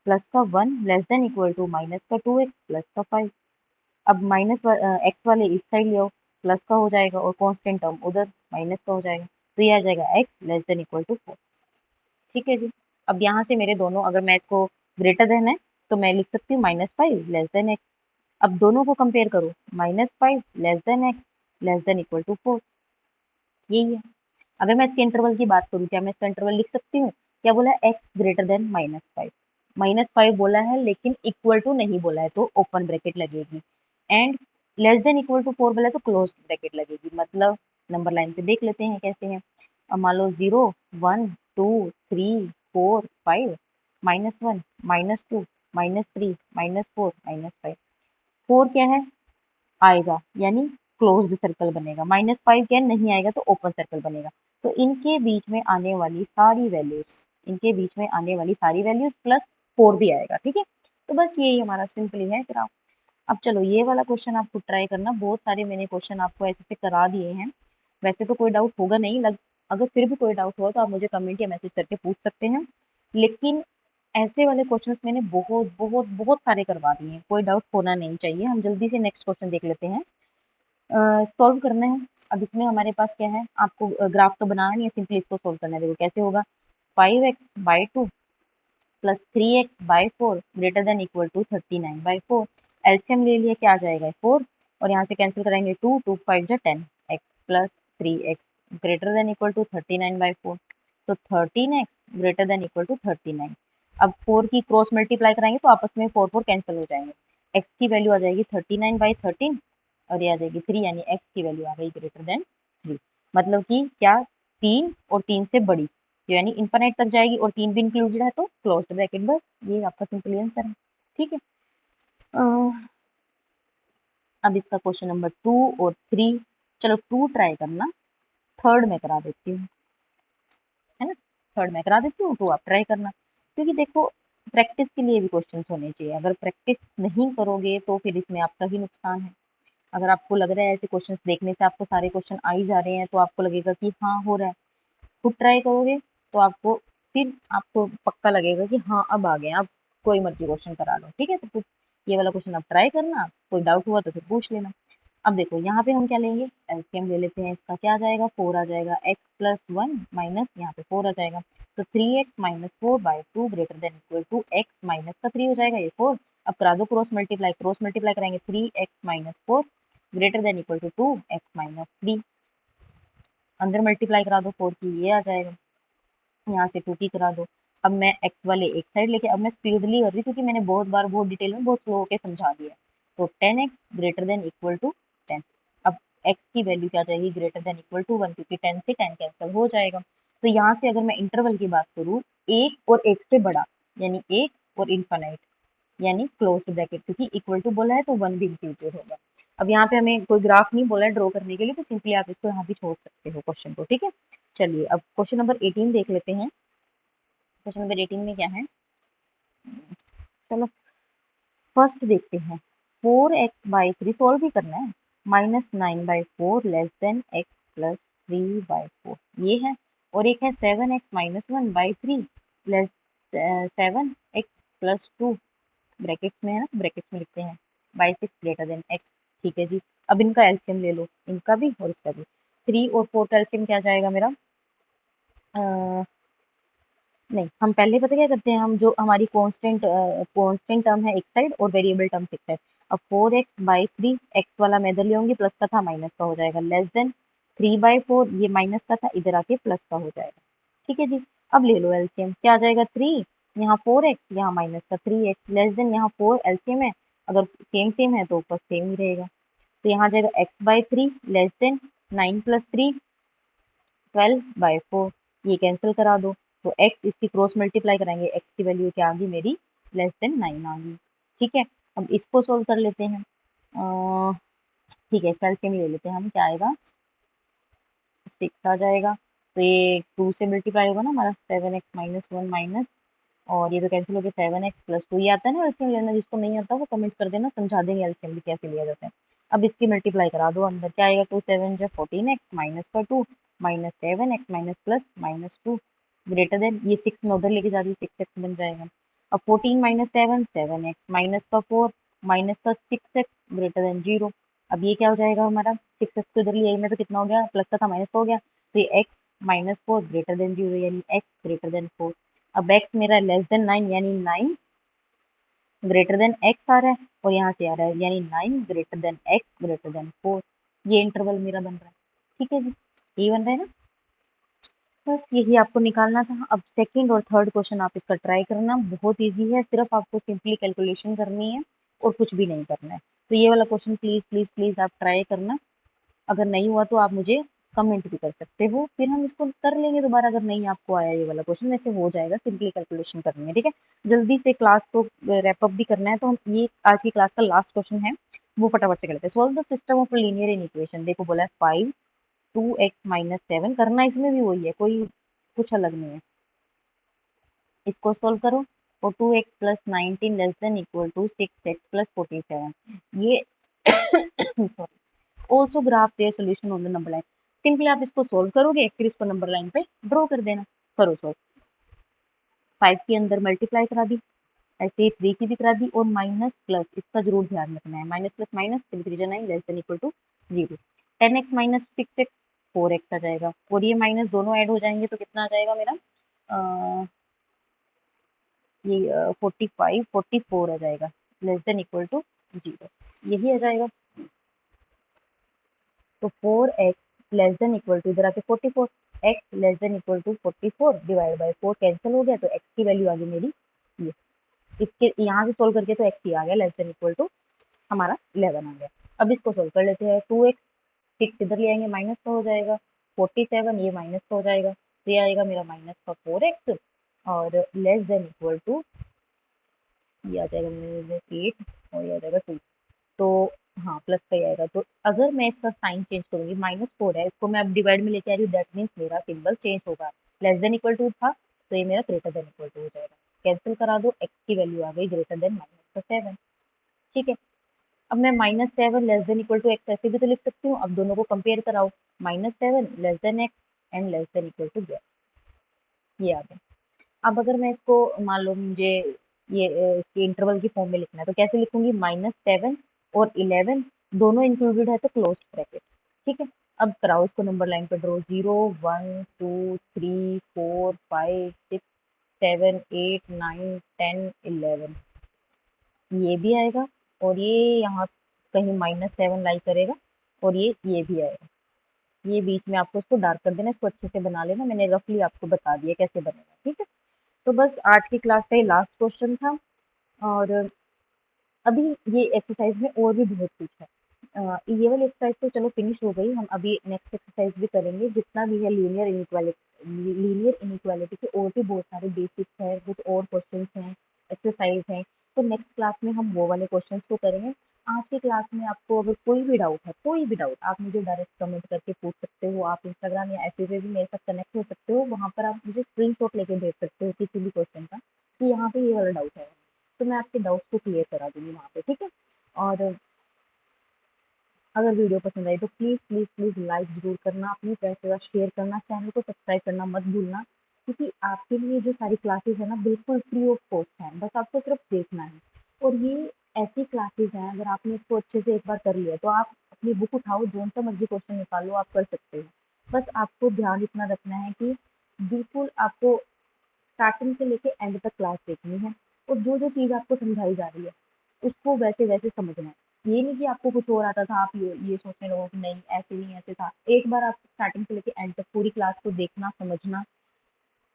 प्लस का 1 less than equal to minus का 2x प्लस का 5। अब माइनस एक्स वाले इस साइड ले आओ, प्लस का हो जाएगा, और कांस्टेंट टर्म उधर माइनस का हो जाएगा, तो ये आ जाएगा x less than equal to 4, ठीक है जी। अब यहाँ से मेरे दोनों, अगर मैं इसको ग्रेटर देन है तो मैं लिख सकती हूँ -5 लेस देन x। अब दोनों को कंपेयर करो, -5 less than x less than equal to 4, यही है। अगर मैं इसके इंटरवल की बात करूँ, क्या मैं इसका इंटरवल लिख सकती हूँ? क्या बोला है, x ग्रेटर देन -5, -5 बोला है लेकिन इक्वल टू नहीं बोला है, तो ओपन ब्रैकेट लगेगी, and less than equal to 4 बोला है तो क्लोज ब्रैकेट लगेगी। मतलब नंबर लाइन पे देख लेते हैं कैसे है। अब मान लो 0 1 2 3 4 5 -1 -2 -3 -4 -5, 4 क्या है, आएगा, यानी क्लोज्ड सर्कल बनेगा, -5 क्या नहीं आएगा तो ओपन सर्कल बनेगा। तो इनके बीच में आने वाली सारी वैल्यूज, इनके बीच में आने वाली सारी वैल्यूज प्लस 4 भी आएगा, ठीक है। तो बस यही हमारा सिंपली है। फिर आप, अब चलो ये वाला क्वेश्चन आपको ट्राई करना, बहुत सारे मैंने क्वेश्चन आपको ऐसे से करा दिए हैं, वैसे तो कोई डाउट होगा नहीं, अगर फिर भी कोई डाउट हुआ तो आप मुझे कमेंट या मैसेज करके पूछ सकते हैं, लेकिन ऐसे वाले क्वेश्चंस मैंने बहुत बहुत बहुत सारे करवा दिए हैं, कोई डाउट होना नहीं चाहिए। हम जल्दी से नेक्स्ट क्वेश्चन देख लेते हैं। सॉल्व करना है। अब इसमें हमारे पास क्या है, आपको ग्राफ तो बनाना नहीं है, सिंपली इसको सॉल्व करना है। देखो कैसे होगा, 5x/2 plus 3x/4 greater than equal to 39/4। LCM ले लिया, क्या आ जाएगा 4, और यहाँ से कैंसिल कराएंगे 2, 2 5 जा 10, x plus 3x greater than equal to 39/4। तो 13x greater than equal to 39। अब 4 की क्रॉस मल्टीप्लाई कराएंगे तो आपस में 4 4 कैंसिल हो जाएंगे। x की वैल्यू आ जाएगी 39/13 और ये आ जाएगी 3, यानी x की वैल्यू आ गई ग्रेटर देन 3। मतलब कि क्या, 3 और 3 से बड़ी, यानी इनफाइनाइट तक जाएगी और 3 भी इंक्लूडेड है तो क्लोज्ड ब्रैकेट बस। ये आपका सिंपल आंसर है। ठीक है। अ, अब इसका क्वेश्चन नंबर 2 और 3, चलो 2 ट्राई करना, थर्ड में करा देती हूँ, है ना। थर्ड में करा देती हूँ, 2 आप ट्राई करना, क्योंकि देखो प्रैक्टिस के लिए भी क्वेश्चन होने चाहिए। अगर प्रैक्टिस नहीं करोगे तो फिर इसमें आपका ही नुकसान है। अगर आपको लग रहा है ऐसे क्वेश्चंस देखने से आपको सारे क्वेश्चन आ ही जा रहे हैं, तो आपको लगेगा कि हाँ हो रहा है। खुद ट्राई करोगे तो आपको फिर आपको पक्का लगेगा कि हाँ अब आ गए, अब कोई मर्जी क्वेश्चन करा लो। ठीक है, तो फिर ये वाला क्वेश्चन आप ट्राई करना, कोई डाउट हुआ तो फिर पूछ लेना। अब देखो यहाँ पे हम क्या लेंगे, एलसीएम ले लेते हैं। इसका क्या आ जाएगा, 4 आ जाएगा, x प्लस 1 माइनस यहाँ पे 4 आ जाएगा, तो 3x minus 4/2 greater than equal to x minus का 3 हो जाएगा, ये 4। अब करा दो क्रॉस मल्टीप्लाई, क्रॉस मल्टीप्लाई कराएंगे 3x minus 4 greater than equal to 2x minus 3। अंदर मल्टीप्लाई करा दो 4 की, ये आ जाएगा, यहाँ से 2 की करा दो। अब मैं x वाले एक साइड लेके, अब मैं स्पीडली कर रही हूँ क्योंकि मैंने बहुत बार बहुत डिटेल में बहुत स्लो होके समझा दिया है। तो 10x greater than equal to 10। अब x की वैल्यू क्या आ जाएगी, ग्रेटर देन इक्वल टू 1, क्योंकि 10 से 10 कैंसिल हो जाएगा। तो यहाँ से अगर मैं इंटरवल की बात करूँ, एक और एक से बड़ा, यानी एक और इनफाइनाइट, यानी क्लोज्ड ब्रैकेट, क्योंकि इक्वल टू बोला है तो 1 भी इंक्लूडेड होगा। अब यहाँ पे हमें कोई ग्राफ नहीं बोला है ड्रॉ करने के लिए, तो सिंपली आप इसको यहाँ भी छोड़ सकते हो क्वेश्चन को। ठीक है, चलिए अब क्वेश्चन नंबर 18 देख लेते हैं। क्वेश्चन नंबर 18 में क्या है, चलो फर्स्ट देखते हैं। 4x/3 सॉल्व भी करना है, -9/4 लेस देन x प्लस 3/4 ये है। और एक है 7x-1/3 less 7x plus 2, brackets में है ना, ब्रैकेट्स में लिखते हैं, बाई 6 ग्रेटर देन x। ठीक है जी। अब इनका एलसीएम ले लो, इनका भी और इसका भी। 3 और 4 का एलसीएम क्या जाएगा मेरा, नहीं, हम पहले पता क्या करते हैं, हम जो हमारी कांस्टेंट टर्म है एक साइड और वेरिएबल टर्म एक साइड। अब 4x/3, एक्स वाला मैं इधर ले आऊंगी, प्लस का था माइनस का हो जाएगा, लेस देन 3/4, ये माइनस का था इधर आके प्लस का हो जाएगा। ठीक है जी। अब ले लो एलसीएम, क्या आ जाएगा 3, यहाँ 4x, यहाँ माइनस का 3x, लेस देन यहाँ 4 एलसीएम है, अगर सेम सेम है तो ऊपर सेम ही रहेगा। तो यहाँ आ जाएगा x/3 लेस देन 9 प्लस 3 12/4, ये कैंसिल करा दो। तो x इसकी क्रॉस मल्टीप्लाई कराएंगे, x की वैल्यू क्या आ गई मेरी, लेस देन 9 आ गई। ठीक है, अब इसको सोल्व कर लेते हैं। ठीक है, इसका एलसीएम ले लेते हैं हम, क्या आएगा 6 आ जाएगा। तो ये 2 से मल्टीप्लाई होगा ना हमारा, 7x-1 माइनस, और ये तो कैंसिल हो गया, 7x प्लस 2, ये आता है ना एलसीएम लेना, जिसको नहीं आता वो कमेंट कर देना, समझा देंगे एलसीएम भी कैसे लिया जाता है। अब इसकी मल्टीप्लाई करा दो, अंदर क्या आएगा, 2 7 जो 14x माइनस का 2 minus 7x minus plus minus 2 greater than, ये 6 में उधर लेके जा रही हूँ, 6x बन जाएगा। अब 14 माइनस 7 7x माइनस का 4 माइनस का 6x ग्रेटर देन 0। अब ये क्या हो जाएगा हमारा, 6x को इधर ले आई मैं तो कितना हो गया, प्लस का था माइनस का हो गया, तो ये x माइनस 4 ग्रेटर देन 0, यानी x ग्रेटर देन 4। अब x मेरा लेस देन 9, यानी 9 ग्रेटर देन x आ रहा है, और यहाँ से आ रहा है यानी 9 greater than x greater then 4। ये इंटरवल मेरा बन रहा है। ठीक है जी, ये बन रहा है ना, बस यही आपको निकालना था। अब सेकंड और थर्ड क्वेश्चन आप इसका ट्राई करना, बहुत इजी है, सिर्फ आपको सिंपली कैलकुलेशन करनी है और कुछ भी नहीं करना है। तो ये वाला क्वेश्चन प्लीज प्लीज प्लीज आप ट्राई करना। अगर नहीं हुआ तो आप मुझे कमेंट भी कर सकते हो, फिर हम इसको कर लेंगे दोबारा। अगर नहीं आपको आया ये वाला क्वेश्चन, वैसे हो जाएगा, सिंपली कैलकुलेशन करनी है। ठीक है, जल्दी से क्लास को रैप अप भी करना है, तो हम ये आज की क्लास का लास्ट क्वेश्चन है वो फटाफट से करते हैं। Solve the system of linear in equation. देखो बोला है 5 2x-7, करना इसमें भी वही है, कोई कुछ अलग नहीं है। इसको सोल्व करो, और 2x plus 19 less than equal to 6x plus 47, ये sorry, also graph their solution on the number line. Simply आप इसको सोल्व करोगे, फिर इसको नंबर लाइन पे ड्रॉ कर देना। करो सोल्व, 5 के अंदर मल्टीप्लाई करा दी, ऐसे ही 3 की भी करा दी, और माइनस प्लस इसका जरूर ध्यान रखना है, minus plus minus 3 3 9 less than equal to 0। 10x minus 6x 4x आ जाएगा, और ये माइनस दोनों ऐड हो जाएंगे तो कितना आ जाएगा मेरा, ये 44 आ जाएगा, लेस देन इक्वल टू 0, यही आ जाएगा। तो 4x less than equal to, इधर आके 44, x less than equal to 44 divide by 4 cancel हो गया, तो x की वैल्यू आ गई मेरी ये। इसके यहाँ से सोल्व करके तो x ही आ गया, लेस देन इक्वल टू हमारा 11 आ गया। अब इसको सोल्व कर लेते हैं, 2x 6 इधर ले आएंगे माइनस का हो जाएगा, 47 ये माइनस का हो जाएगा, तो ये आएगा मेरा माइनस का 4x, और लेस देन इक्वल टू ये आ जाएगा मेरे 8, और ये आ जाएगा 2। तो हाँ प्लस का ही आएगा। तो अगर मैं इसका साइन चेंज करूंगी, -4 है, इसको मैं अब डिवाइड में लेके आ रही हूँ, दैट मीन्स मेरा सिंबल चेंज होगा। लेस देन इक्वल टू था तो ये मेरा ग्रेटर देन इक्वल टू हो जाएगा। कैंसिल करा दो, x की वैल्यू आ गई ग्रेटर देन -7। ठीक है, अब मैं -7 less than equal to x ऐसे भी तो लिख सकती हूँ। अब दोनों को कंपेयर कराओ, -7 less than x and less than equal to ये आ गया। अब अगर मैं इसको मान लो मुझे ये इसके इंटरवल की फॉर्म में लिखना है, तो कैसे लिखूंगी, -7 और 11 दोनों इंक्लूडेड है तो क्लोज ब्रैकेट। ठीक है, अब कराओ इसको नंबर लाइन पे ड्रॉ, 0 1 2 3 4 5 6 7 8 9 10 11, ये भी आएगा, और ये यहाँ कहीं -7 लाई करेगा, और ये भी आएगा। ये बीच में आपको इसको डार्क कर देना, इसको अच्छे से बना लेना, मैंने रफली आपको बता दिया कैसे बनेगा। ठीक है, तो बस आज की क्लास का ये लास्ट क्वेश्चन था, और अभी ये एक्सरसाइज में और भी बहुत कुछ है। ये वाली एक्सरसाइज तो चलो फिनिश हो गई, हम अभी नेक्स्ट एक्सरसाइज भी करेंगे, जितना भी है लीनियर इनइक्वालिटी के और भी बहुत सारे बेसिक्स हैं, कुछ और क्वेश्चंस हैं, एक्सरसाइज हैं। तो नेक्स्ट क्लास में हम वो वाले क्वेश्चंस को करेंगे। आज की क्लास में आपको अगर कोई भी डाउट है, कोई भी डाउट, आप मुझे डायरेक्ट कमेंट करके पूछ सकते हो, आप इंस्टाग्राम या ऐसे पे भी मेरे साथ कनेक्ट हो सकते हो, वहाँ पर आप मुझे स्क्रीनशॉट लेके भेज सकते हो किसी भी क्वेश्चन का, कि यहाँ पे ये वाला डाउट है, तो मैं आपके डाउट्स को क्लियर करा दूंगी वहाँ पे। ठीक है, और अगर वीडियो पसंद आई तो प्लीज़ प्लीज़ प्लीज़ लाइक ज़रूर करना, अपने फ्रेंड्स के साथ शेयर करना, चैनल को सब्सक्राइब करना मत भूलना, क्योंकि आपके लिए जो सारी क्लासेस है ना बिल्कुल फ्री ऑफ कॉस्ट है, बस आपको सिर्फ देखना है। और ये ऐसी क्लासेस हैं, अगर आपने इसको अच्छे से एक बार कर लिया तो आप अपनी बुक उठाओ, जो सा मर्जी क्वेश्चन निकालो, आप कर सकते हो। बस आपको ध्यान इतना रखना है कि बिल्कुल आपको स्टार्टिंग से लेके एंड तक क्लास देखनी है, और जो जो चीज़ आपको समझाई जा रही है उसको वैसे वैसे समझना है। ये नहीं कि आपको कुछ और आता था, आप ये सोचने लगो कि नहीं ऐसे नहीं ऐसे था। एक बार आप स्टार्टिंग से लेके एंड तक पूरी क्लास को देखना, समझना,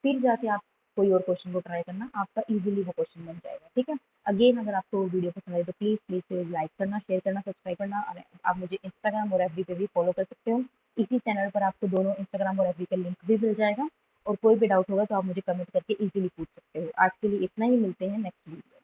फिर जाके आप कोई और क्वेश्चन को ट्राई करना, आपका इजीली वो क्वेश्चन बन जाएगा। ठीक है, अगेन अगर आपको वीडियो पसंद आई तो प्लीज़ प्लीज़ प्लीज़ लाइक करना, शेयर करना, सब्सक्राइब करना, और आप मुझे इंस्टाग्राम और एफबी पे भी फॉलो कर सकते हो। इसी चैनल पर आपको दोनों इंस्टाग्राम और एफबी का लिंक भी मिल जाएगा, और कोई भी डाउट होगा तो आप मुझे कमेंट करके इजीली पूछ सकते हो। आज के लिए इतना ही, मिलते हैं नेक्स्ट वीडियो।